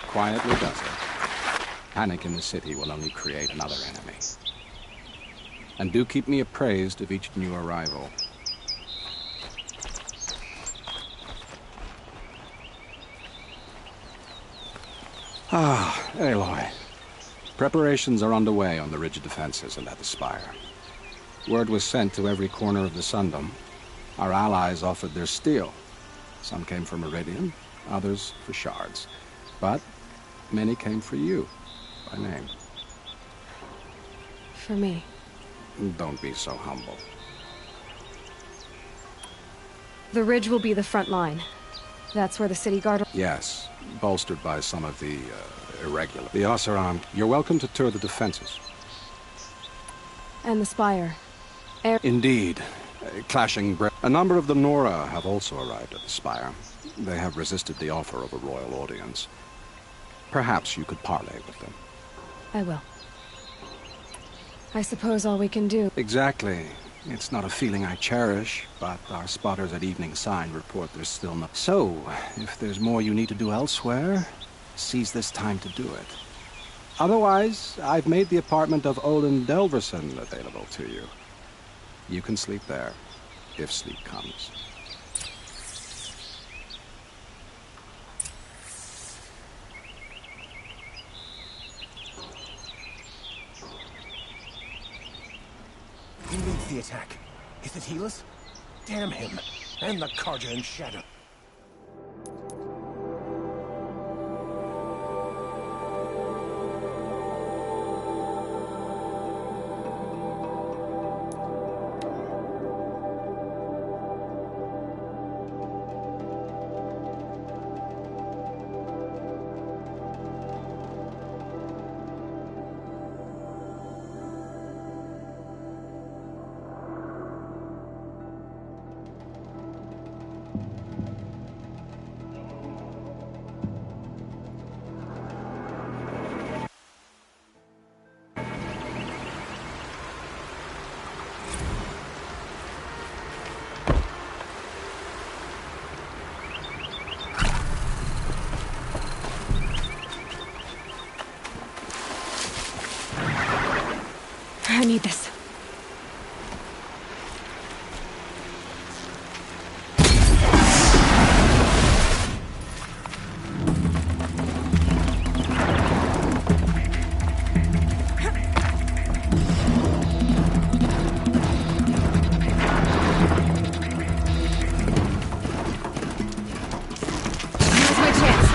Quietly does it. Panic in the city will only create another enemy. And do keep me appraised of each new arrival. Ah, Aloy. Preparations are underway on the ridge defenses and at the Spire. Word was sent to every corner of the Sundom. Our allies offered their steel. Some came for Meridian, others for shards. But many came for you, by name. For me. Don't be so humble. The ridge will be the front line. That's where the city guard... Yes, bolstered by some of the irregular. The Oseram. You're welcome to tour the defenses. And the spire. Indeed. A number of the Nora have also arrived at the spire. They have resisted the offer of a royal audience. Perhaps you could parley with them. I will. I suppose all we can do... Exactly. It's not a feeling I cherish, but our spotters at Evening Sign report there's still no... So, if there's more you need to do elsewhere, seize this time to do it. Otherwise, I've made the apartment of Olin Delverson available to you. You can sleep there, if sleep comes. Who leads the attack? Is it Helis? Damn him! And the Karja in shadow. I need this. Here's my chance.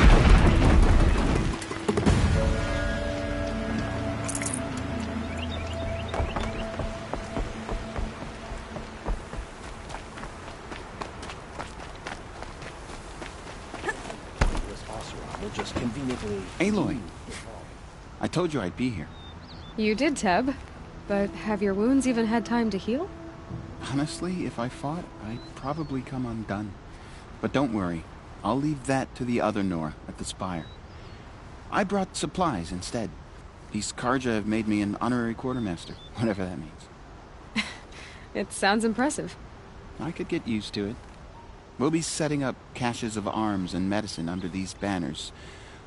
Just conveniently... Aloy, I told you I'd be here. You did, Teb. But have your wounds even had time to heal? Honestly, if I fought, I'd probably come undone. But don't worry, I'll leave that to the other Nora at the Spire. I brought supplies instead. These Karja have made me an honorary quartermaster, whatever that means. It sounds impressive. I could get used to it. We'll be setting up caches of arms and medicine under these banners.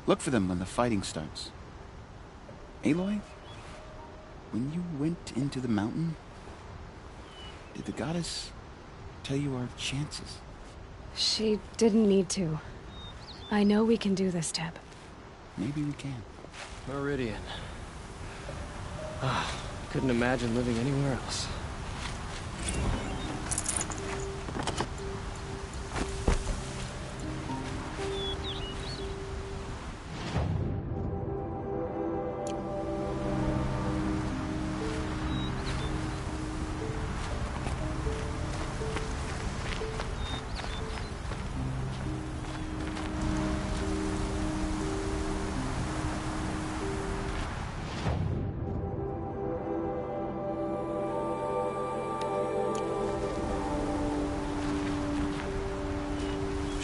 Look for them when the fighting starts. Aloy, when you went into the mountain, did the goddess tell you our chances? She didn't need to. I know we can do this, Teb. Maybe we can. Meridian. Couldn't imagine living anywhere else.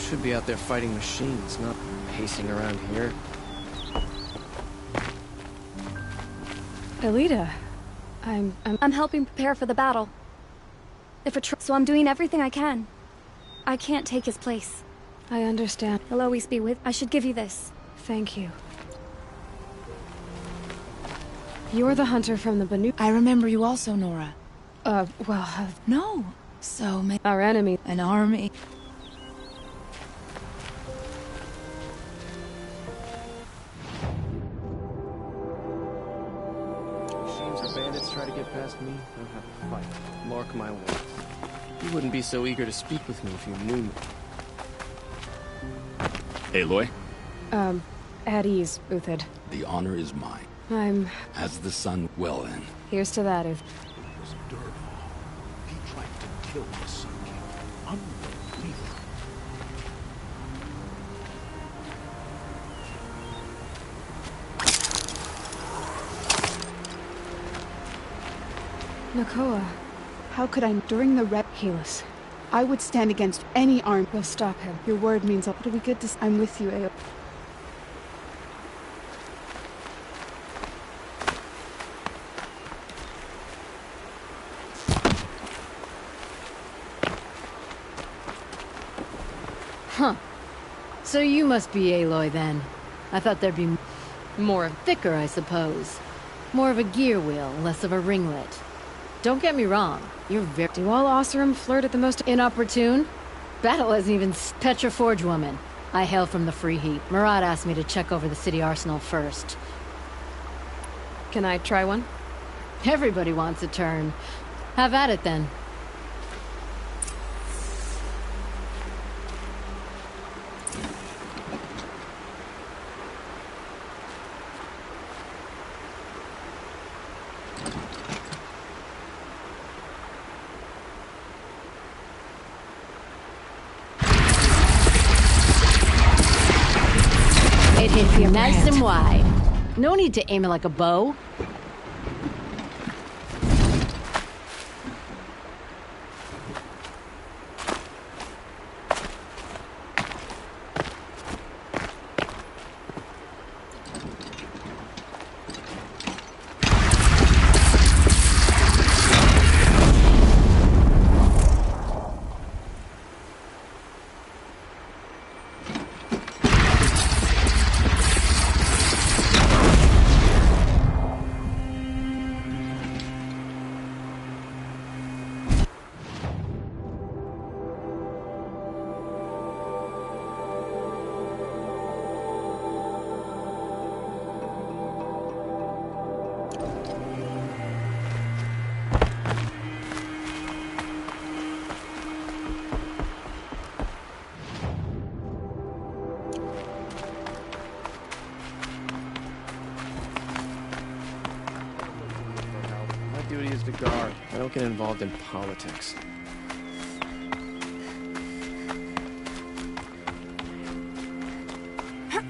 Should be out there fighting machines, not pacing around here. Elita, I'm helping prepare for the battle. So I'm doing everything I can. I can't take his place. I understand. He'll always be with... I should give you this. Thank you. You're the hunter from the Banu... I remember you also, Nora. No. So many... Our enemy. An army. Machines or bandits try to get past me, they'll have to fight. Mark my words. You wouldn't be so eager to speak with me if you knew me. Aloy, At ease, Uthid. the honor is mine. I'm... As the sun, well then. Here's to that, Uthid. It was Durval. He tried to kill the Sun King. Unbelievable. Nakoa. How could I, during the red Helis. I would stand against any arm. We'll stop him. Your word means it'll be good to... I'm with you, Ao. Huh. So you must be Aloy then. I thought there'd be more thicker, I suppose. More of a gear wheel, less of a ringlet. Don't get me wrong, you're very... Do all Oseram flirt at the most... Inopportune? Battle isn't even Petra Forge woman. I hail from the Free Heat. Murad asked me to check over the city arsenal first. Can I try one? Everybody wants a turn. Have at it then. It hit you nice and wide. No need to aim it like a bow. My duty is to guard. I don't get involved in politics. The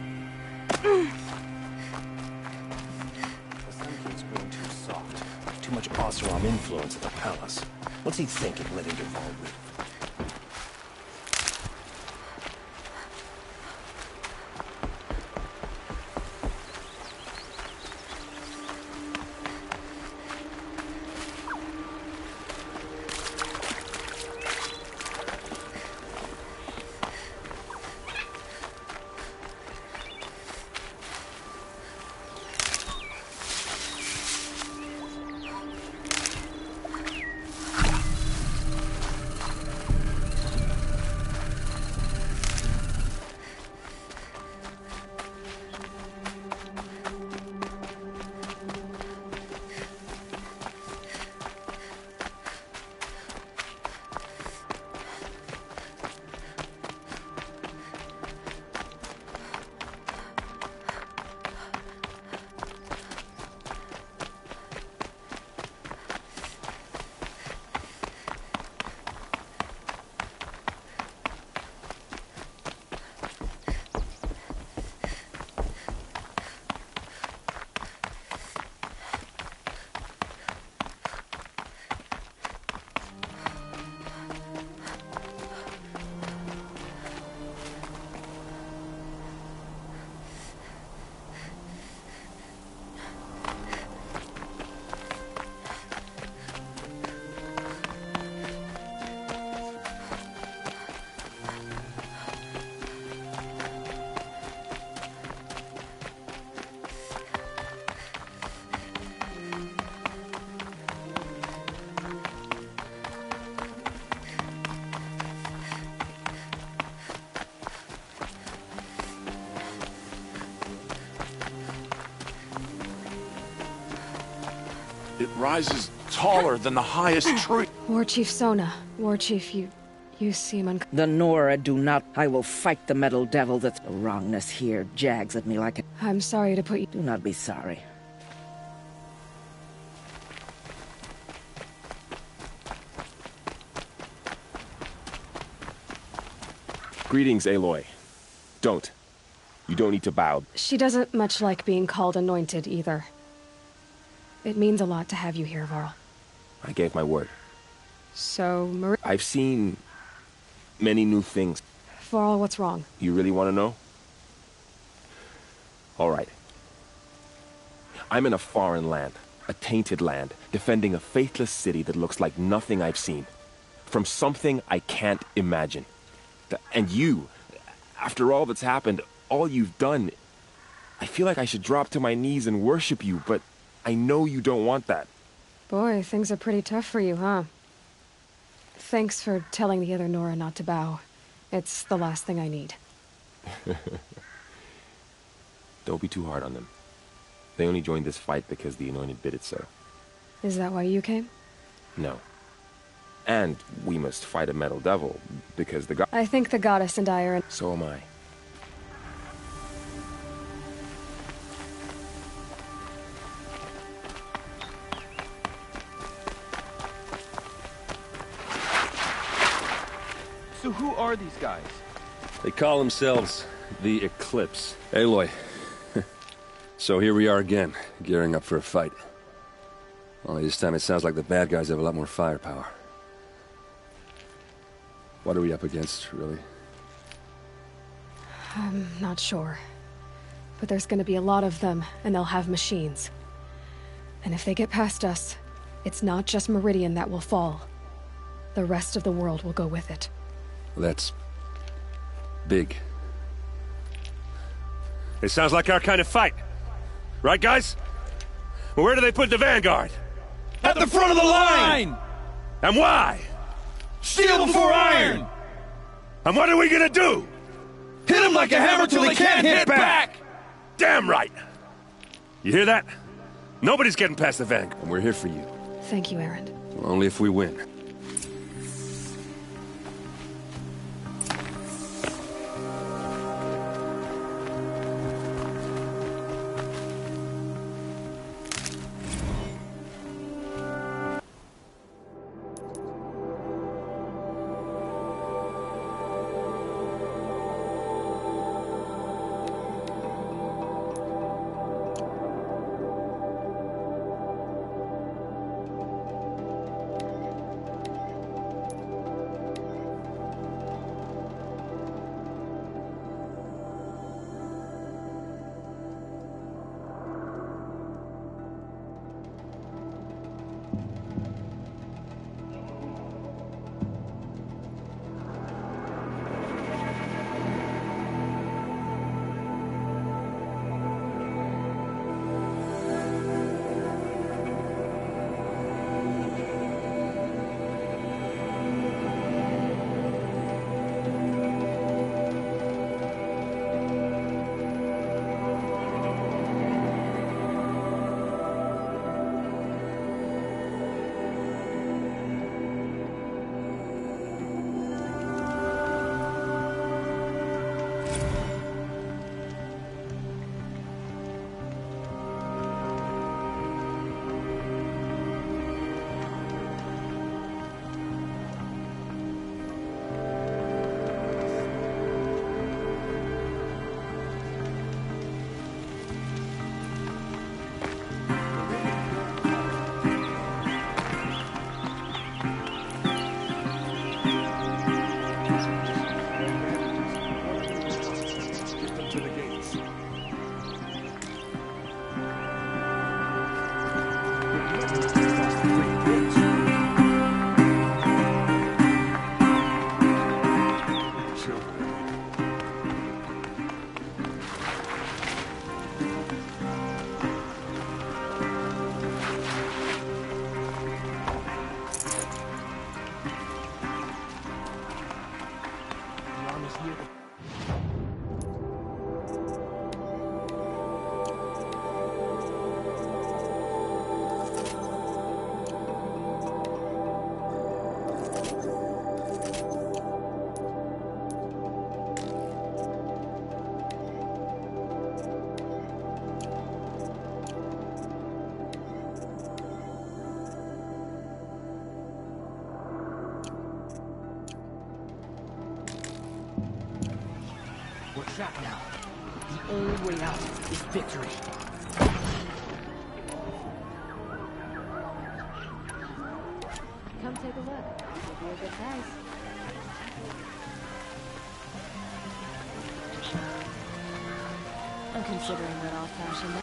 Sun King's grown too soft. Too much Oseram influence at the palace. What's he thinking, letting Durval live? It rises taller than the highest tree. War Chief Sona. War Chief, you seem The Nora do not. I will fight the metal devil. That's the wrongness here jags at me like a... I'm sorry to put you... Do not be sorry. Greetings, Aloy. Don't. You don't need to bow. She doesn't much like being called anointed, either. It means a lot to have you here, Varl. I gave my word. So, I've seen many new things. Varl, what's wrong? You really want to know? All right. I'm in a foreign land, a tainted land, defending a faithless city that looks like nothing I've seen. From something I can't imagine. And you, after all that's happened, all you've done, I feel like I should drop to my knees and worship you, but I know you don't want that. Boy, things are pretty tough for you, huh? Thanks for telling the other Nora not to bow. It's the last thing I need. Don't be too hard on them. They only joined this fight because the Anointed bid it so. Is that why you came? No. And we must fight a metal devil, because the god... I think the goddess and I are in... So am I. So who are these guys? They call themselves the Eclipse. Aloy. So here we are again, gearing up for a fight. Only this time it sounds like the bad guys have a lot more firepower. What are we up against, really? I'm not sure. But there's gonna be a lot of them, and they'll have machines. And if they get past us, it's not just Meridian that will fall. The rest of the world will go with it. That's... big. It sounds like our kind of fight. Right, guys? Well, where do they put the Vanguard? At the front of the line! And why? Steel before iron! And what are we gonna do? Hit them like a hammer till they can't hit back! Damn right! You hear that? Nobody's getting past the Vanguard, and we're here for you. Thank you, Aaron. Well, only if we win. trapped now. The only way out is victory. Come take a look. It'll be a good price. I'm considering what old-fashioned.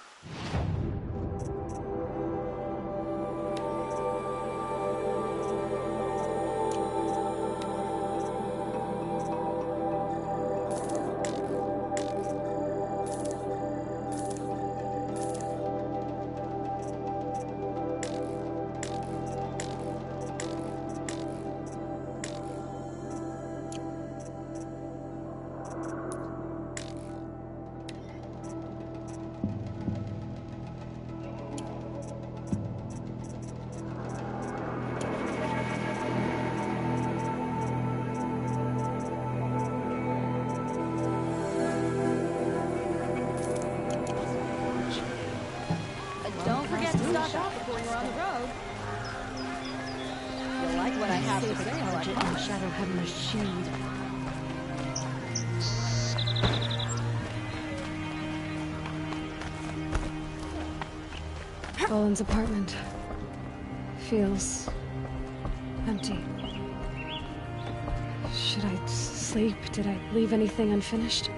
Don't forget to stock up before you're on the road. You'll like what I have to say, and Shadow having a shield. Owen's apartment feels empty. Should I sleep? Did I leave anything unfinished?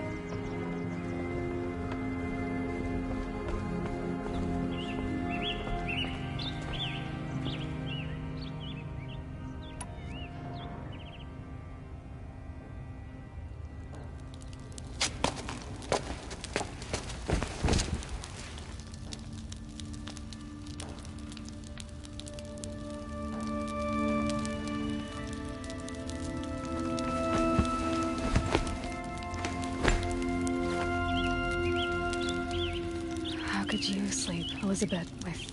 How could you sleep, Elizabeth, with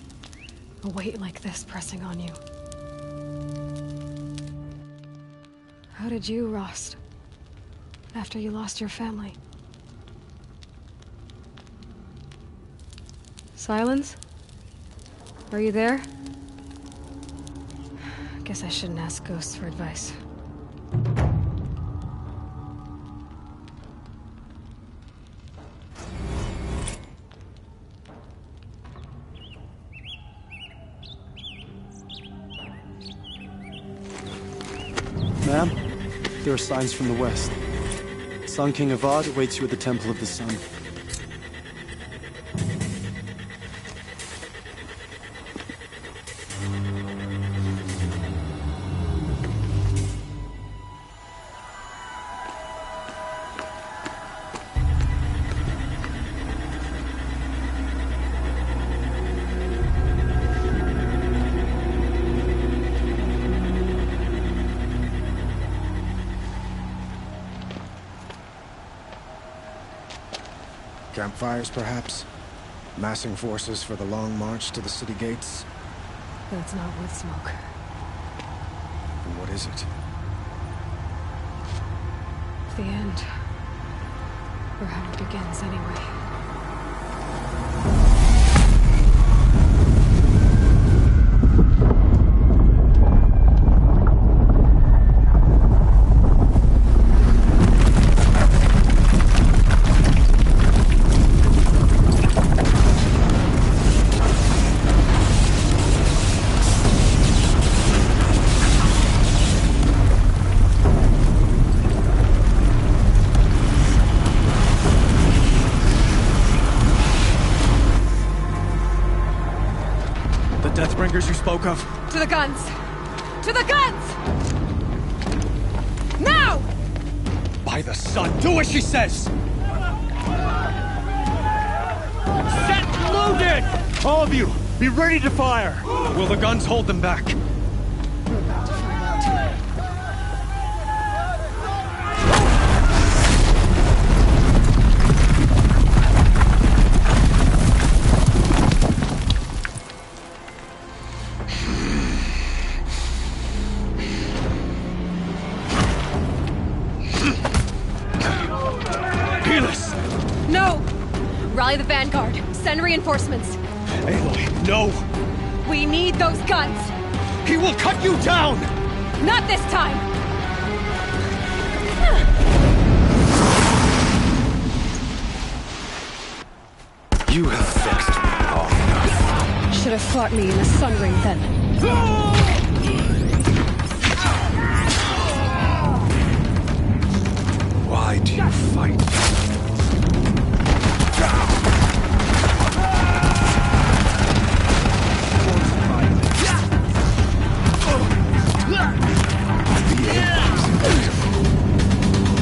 a weight like this pressing on you? How did you, Rost, after you lost your family? Silence? Are you there? Guess I shouldn't ask ghosts for advice. Ma'am, there are signs from the west. Sun King Avad awaits you at the Temple of the Sun. Campfires, perhaps? Massing forces for the long march to the city gates? That's not wood smoke. And what is it? The end. Or how it begins, anyway. Deathbringers you spoke of? To the guns! To the guns! Now! By the sun, do as she says! Set loaded! All of you, be ready to fire! Will the guns hold them back? No! Rally the vanguard. Send reinforcements. Aloy, no! We need those guns! He will cut you down! Not this time! have fought me in a sun ring then. Why do you fight?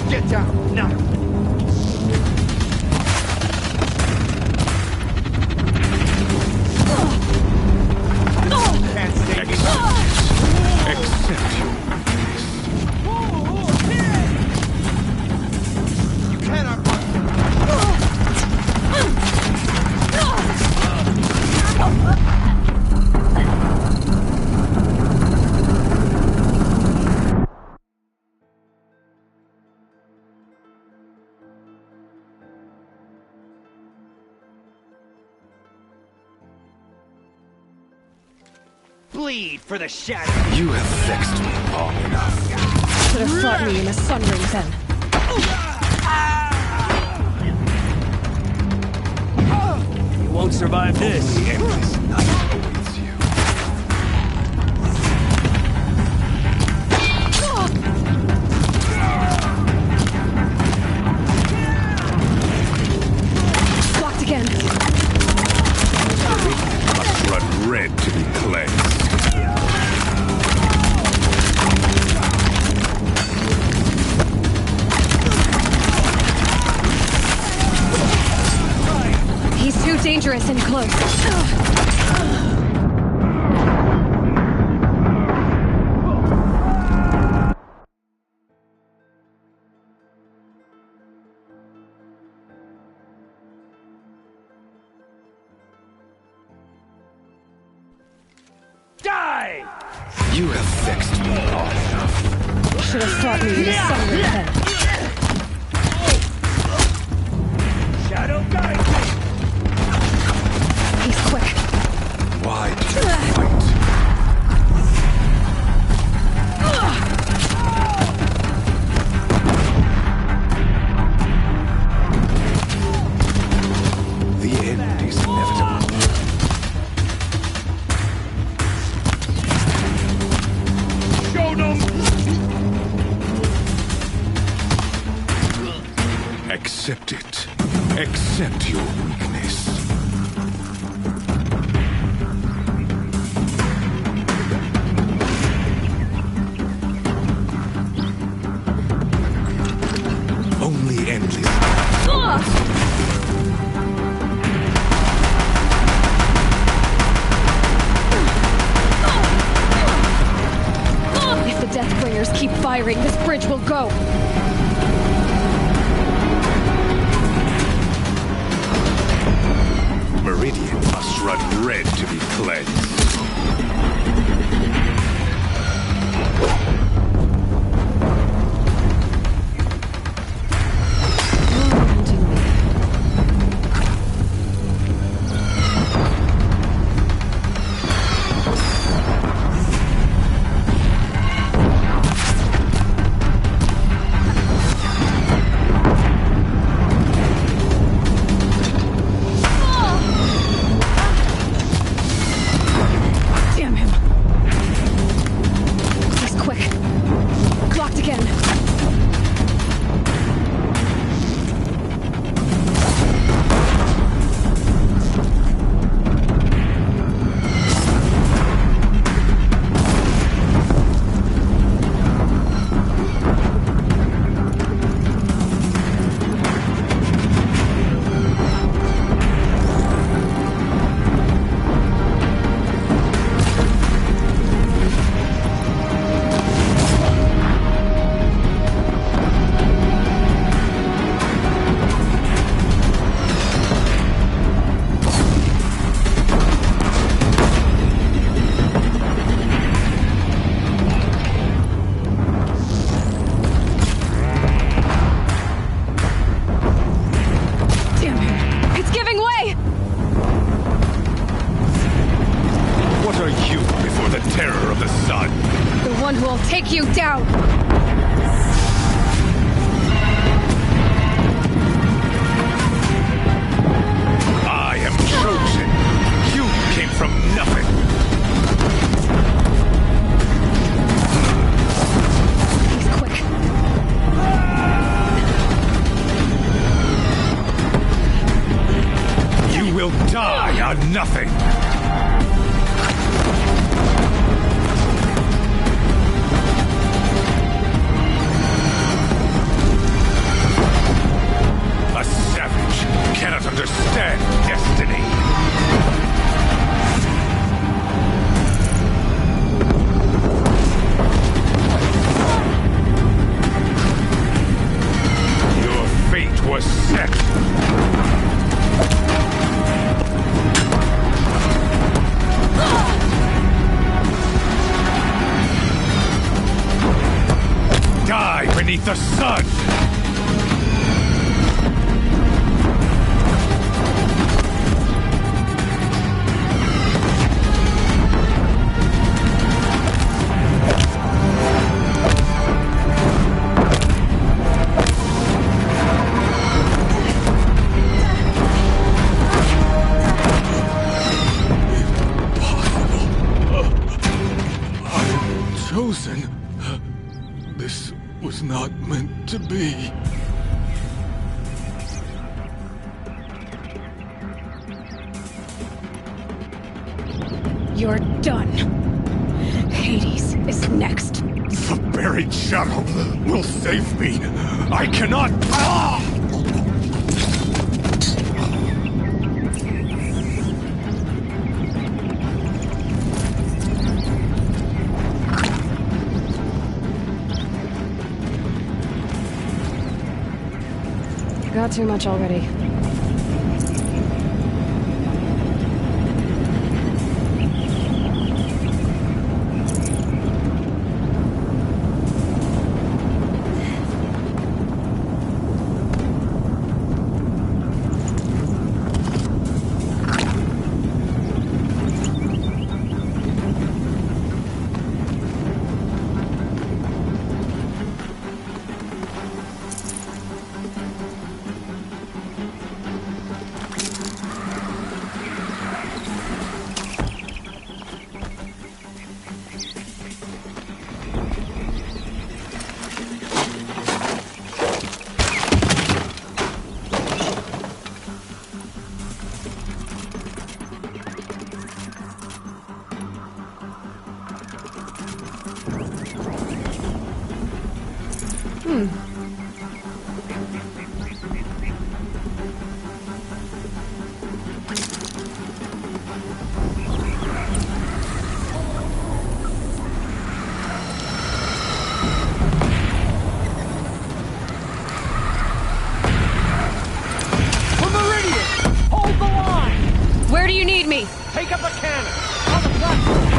Get down, now! Accept your You cannot run! Bleed for the shadow! You have vexed me long enough. Should have fought me in a sun ring then. You won't survive this. The endless night awaits you. Blocked again. Must run red to be cleansed. He's too dangerous and close. Die! You have vexed me long enough. Should have fought me in a sun ring then. Shadow guide me! He's quick. Why do you fight? The end is inevitable. Show them! Accept it. Accept your weakness. Only endless. If the Deathbringers keep firing, this bridge will go. Meridian must run red to be cleansed. take you down! I am chosen. You came from nothing. done nothing! A savage cannot understand destiny! Your fate was set! Die beneath the sun! Chosen. This was not meant to be. You're done. Hades is next. The buried shuttle will save me. I cannot... Ah! Got too much already. Where do you need me? Take up a cannon! On the platform!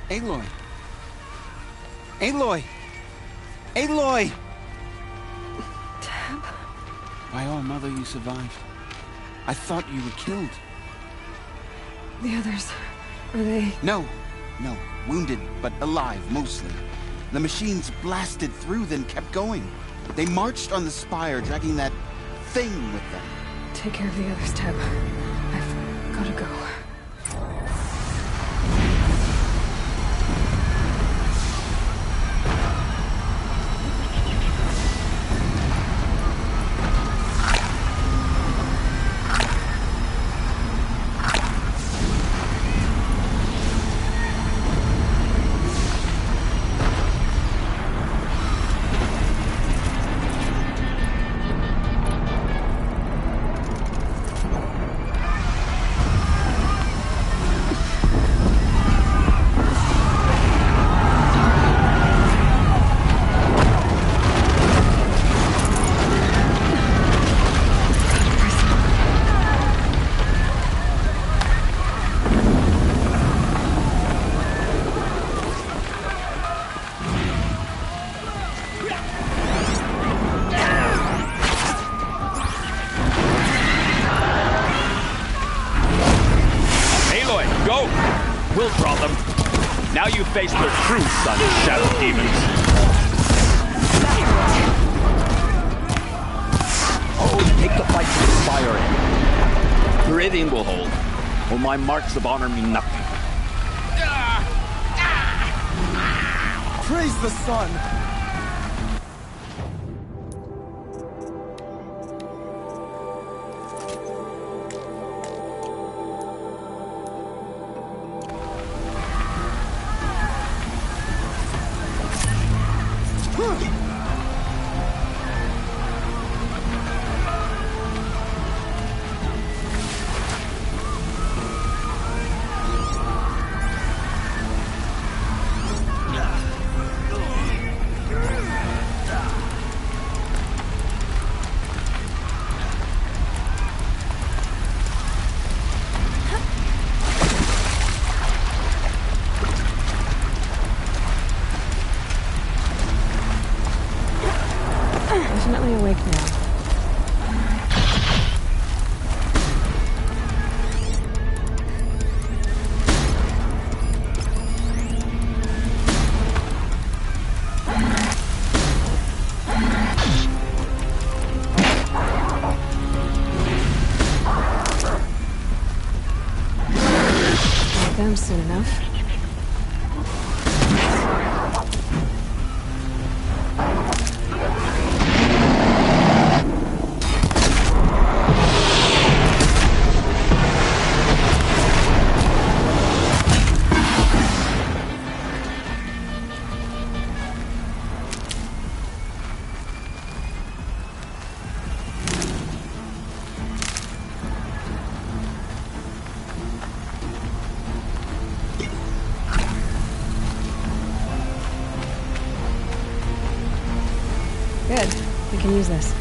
Aloy! Aloy! Aloy! Tab? By all mother, you survived. I thought you were killed. The others, are they... No. Wounded, but alive, mostly. The machines blasted through, then kept going. They marched on the spire, dragging that thing with them. Take care of the others, Tab. I've gotta go. We'll draw them. Now you face their true son, Shadow Demons. Oh, take the fight to the spire end. Meridian will hold, or my marks of honor mean nothing. Praise the sun! Definitely awake now. Get them soon enough. Good. We can use this.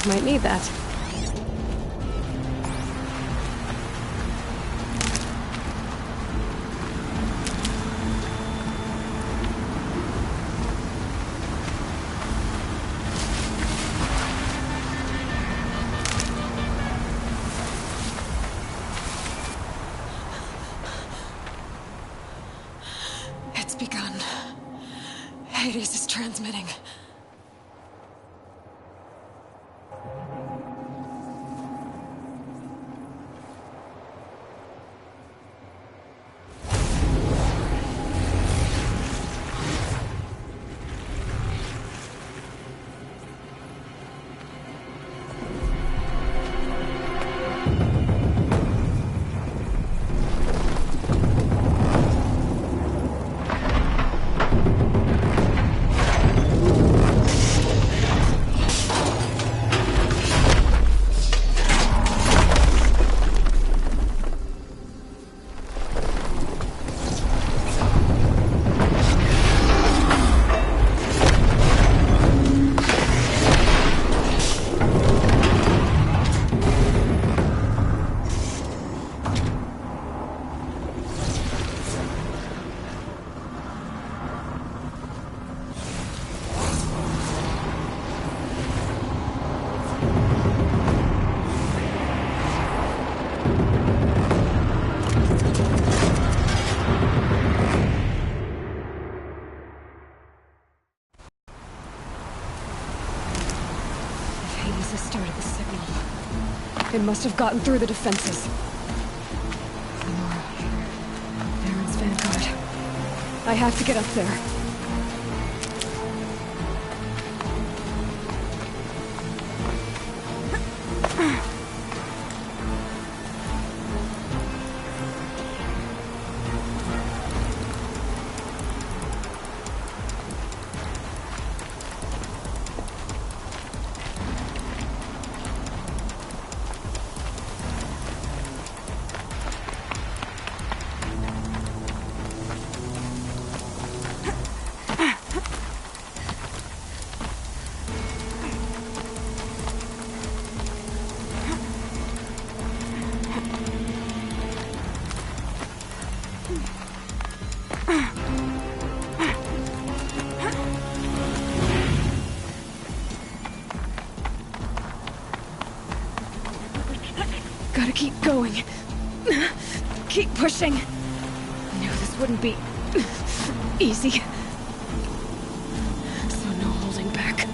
Might need that. It's begun. Hades is transmitting. It must have gotten through the defenses. Lenora. Baron's vanguard. I have to get up there. Gotta keep going. Keep pushing. I knew this wouldn't be easy. So no holding back.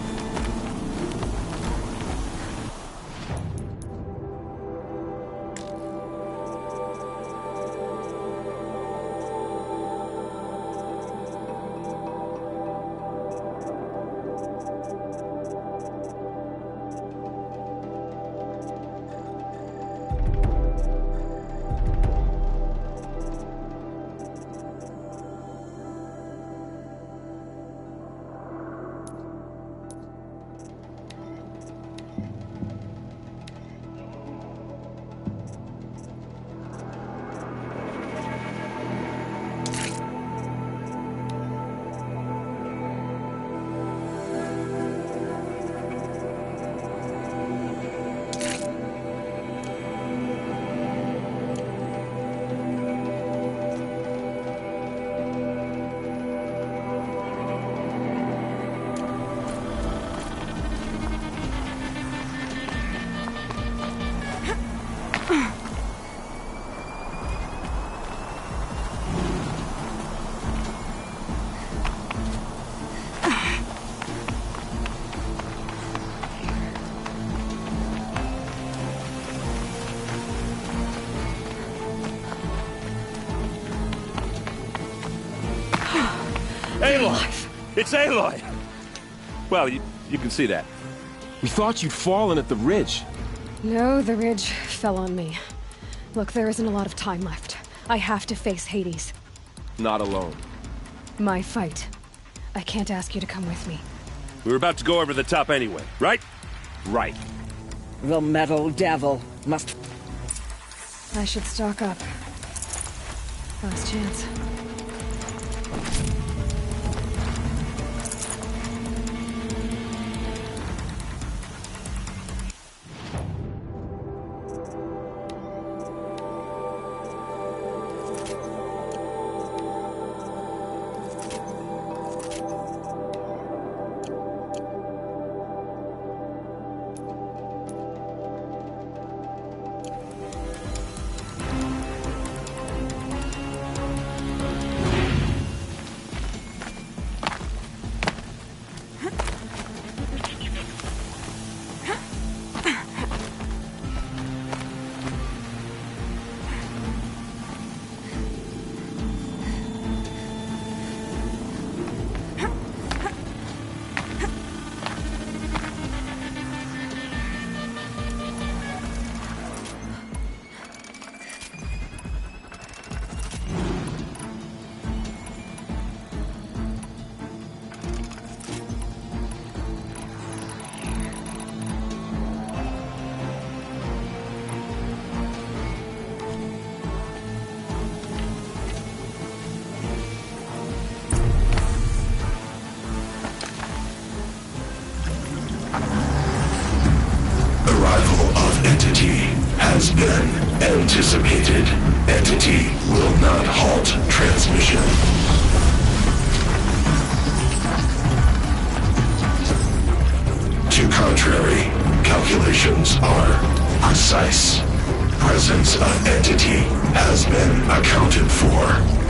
Aloy! It's Aloy! Well, you can see that. We thought you'd fallen at the ridge. No, the ridge fell on me. Look, there isn't a lot of time left. I have to face Hades. Not alone. My fight. I can't ask you to come with me. We were about to go over the top anyway, right? Right. The metal devil must... I should stock up. Last chance. has been anticipated. Entity will not halt transmission. To contrary, calculations are precise. Presence of entity has been accounted for.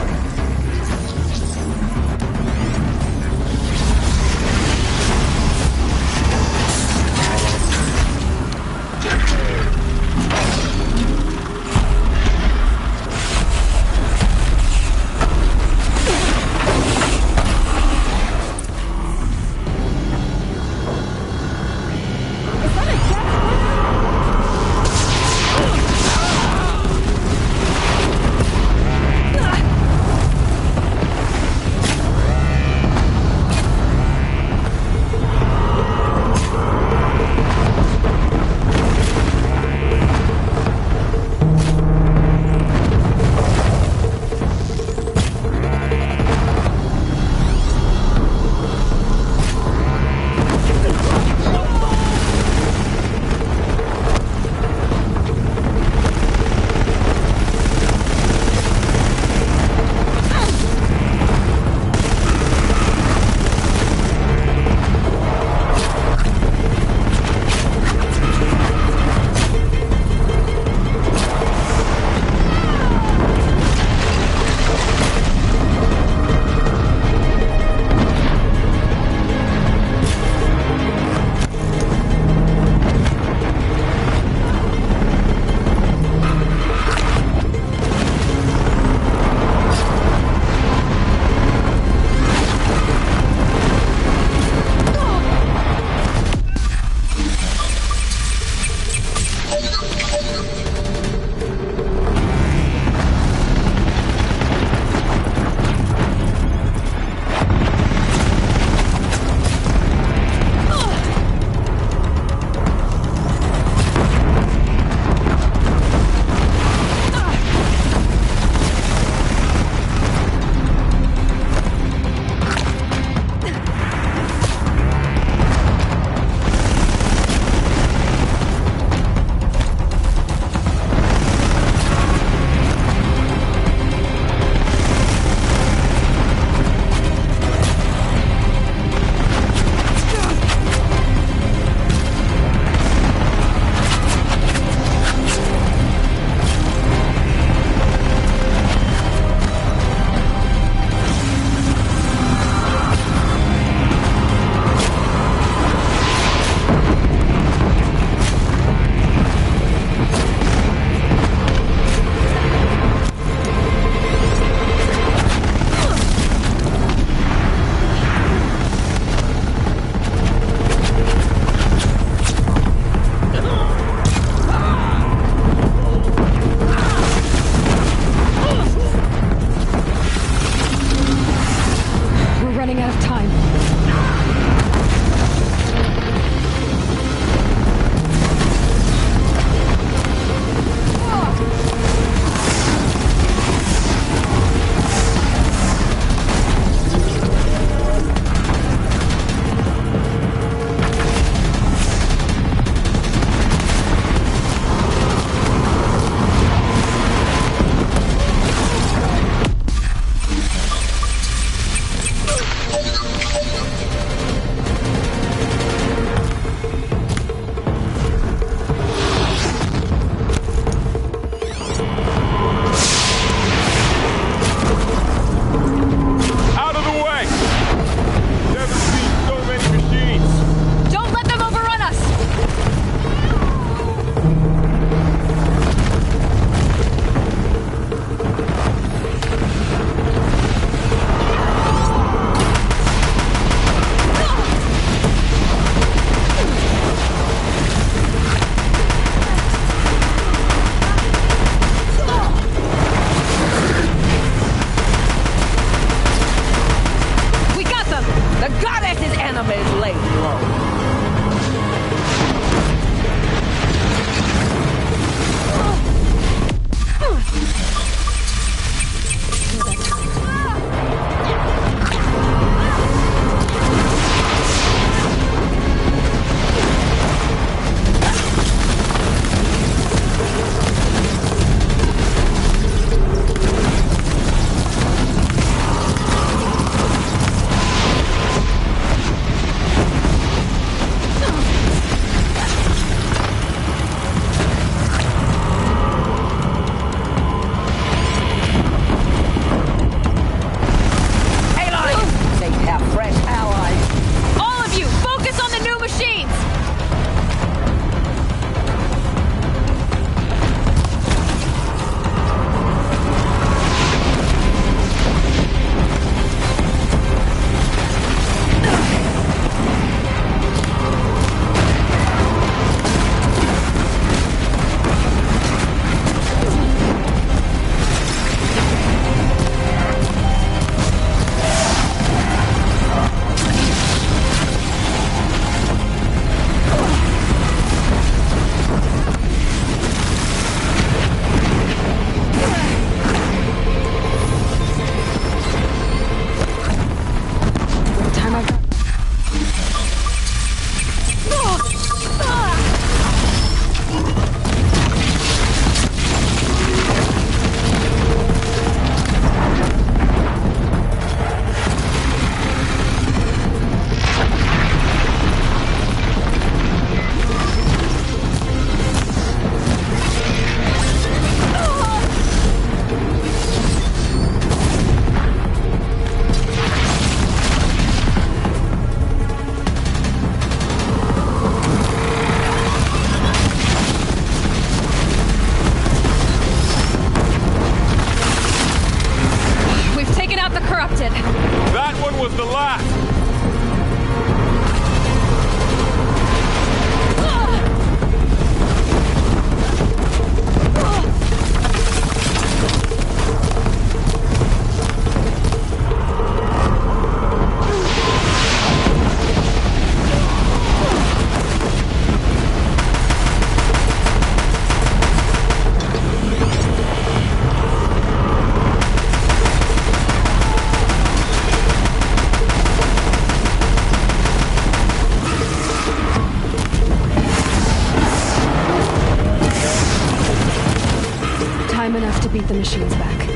I'm enough to beat the machines back.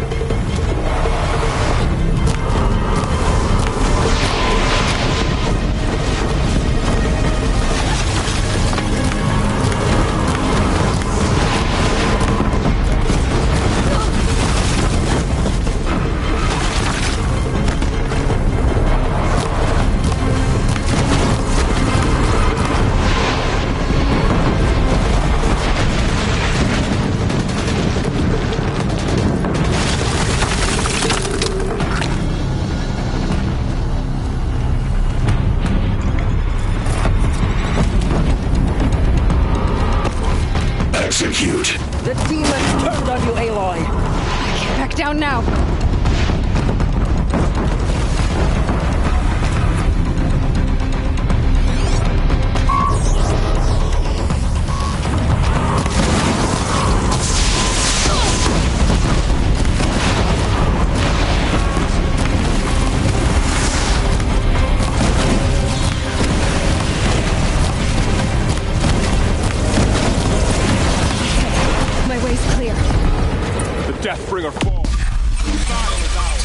Execute. The demons turned on you, Aloy. Get back down now. My way's clear. The Deathbringer falls. The battle is ours.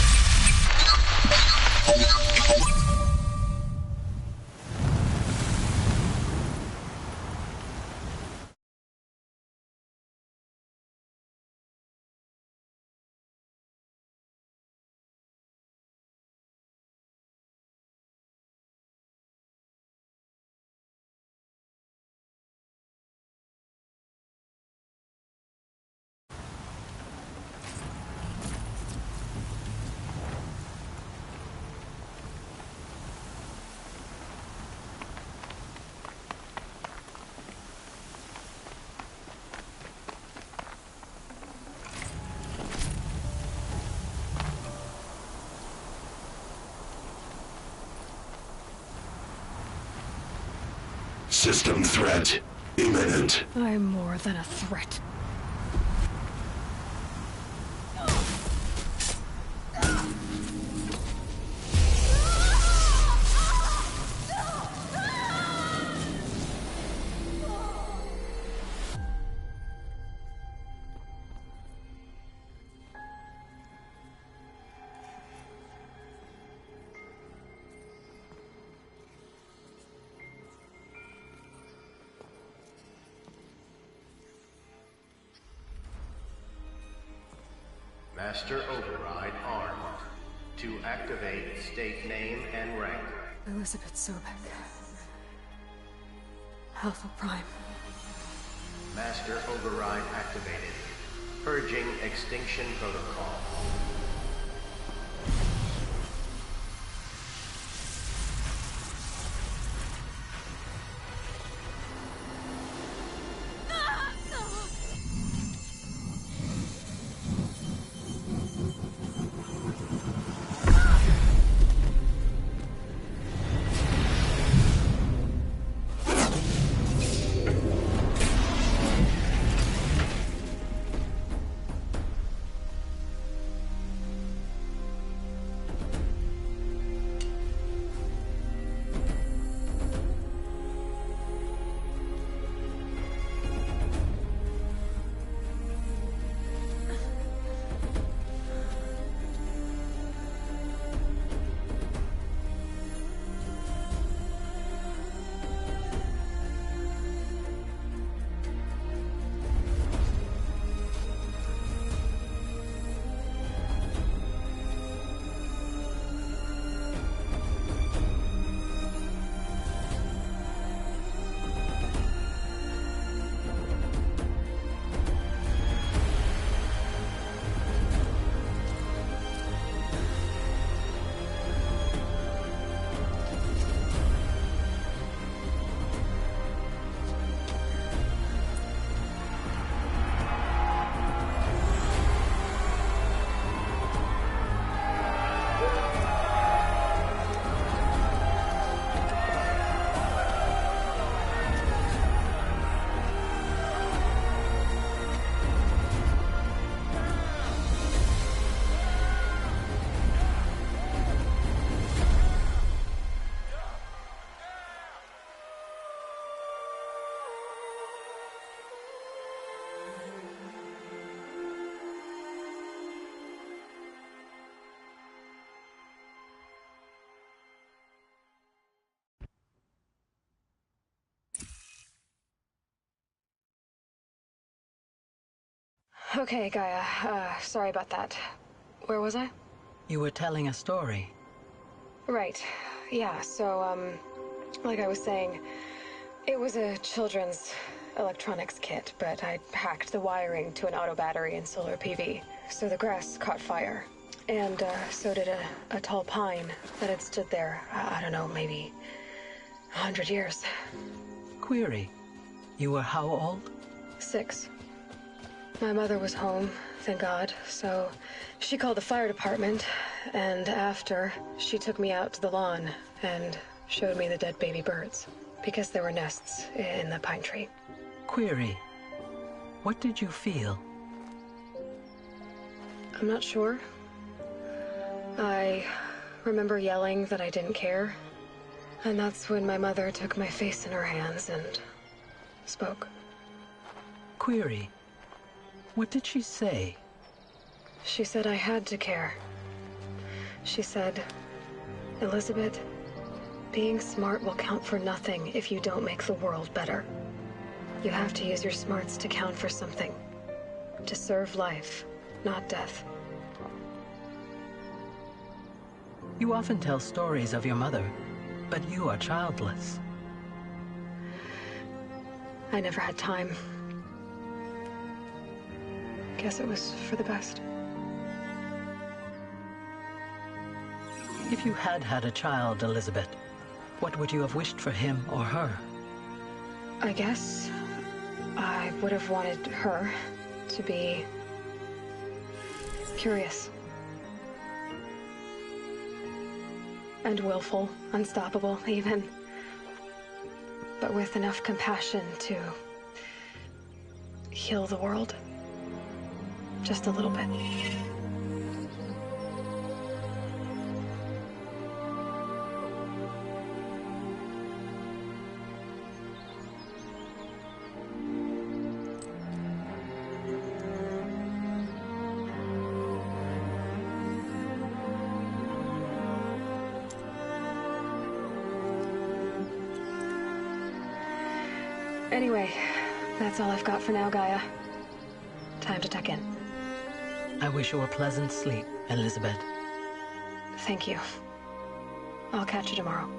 System threat imminent. I'm more than a threat. Master Override armed. To activate, state name and rank. Elizabeth Sobek. Alpha Prime. Master Override activated. Purging Extinction Protocol. Okay, Gaia. Sorry about that. Where was I? You were telling a story. Right. Yeah, so, like I was saying, it was a children's electronics kit, but I hacked the wiring to an auto battery and solar PV. So the grass caught fire. And, so did a tall pine that had stood there, I don't know, maybe 100 years. Query. You were how old? 6. My mother was home, thank God, so she called the fire department, and after, she took me out to the lawn and showed me the dead baby birds, because there were nests in the pine tree. Query. What did you feel? I'm not sure. I remember yelling that I didn't care, and that's when my mother took my face in her hands and spoke. Query. What did she say? She said I had to care. She said, Elizabeth, being smart will count for nothing if you don't make the world better. You have to use your smarts to count for something. To serve life, not death. You often tell stories of your mother, but you are childless. I never had time. Guess it was for the best. If you had had a child, Elizabeth, what would you have wished for him or her? I guess I would have wanted her to be curious. And willful, unstoppable, even. But with enough compassion to heal the world. Just a little bit. Anyway, that's all I've got for now, Gaia. Time to tuck in. I wish you a pleasant sleep, Elizabeth. Thank you. I'll catch you tomorrow.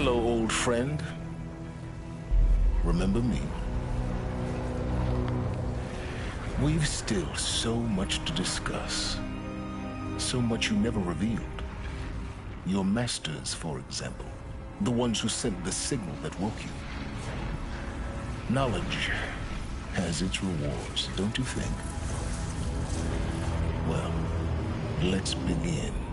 Hello, old friend. Remember me? We've still so much to discuss. So much you never revealed. Your masters, for example. The ones who sent the signal that woke you. Knowledge has its rewards, don't you think? Well, let's begin.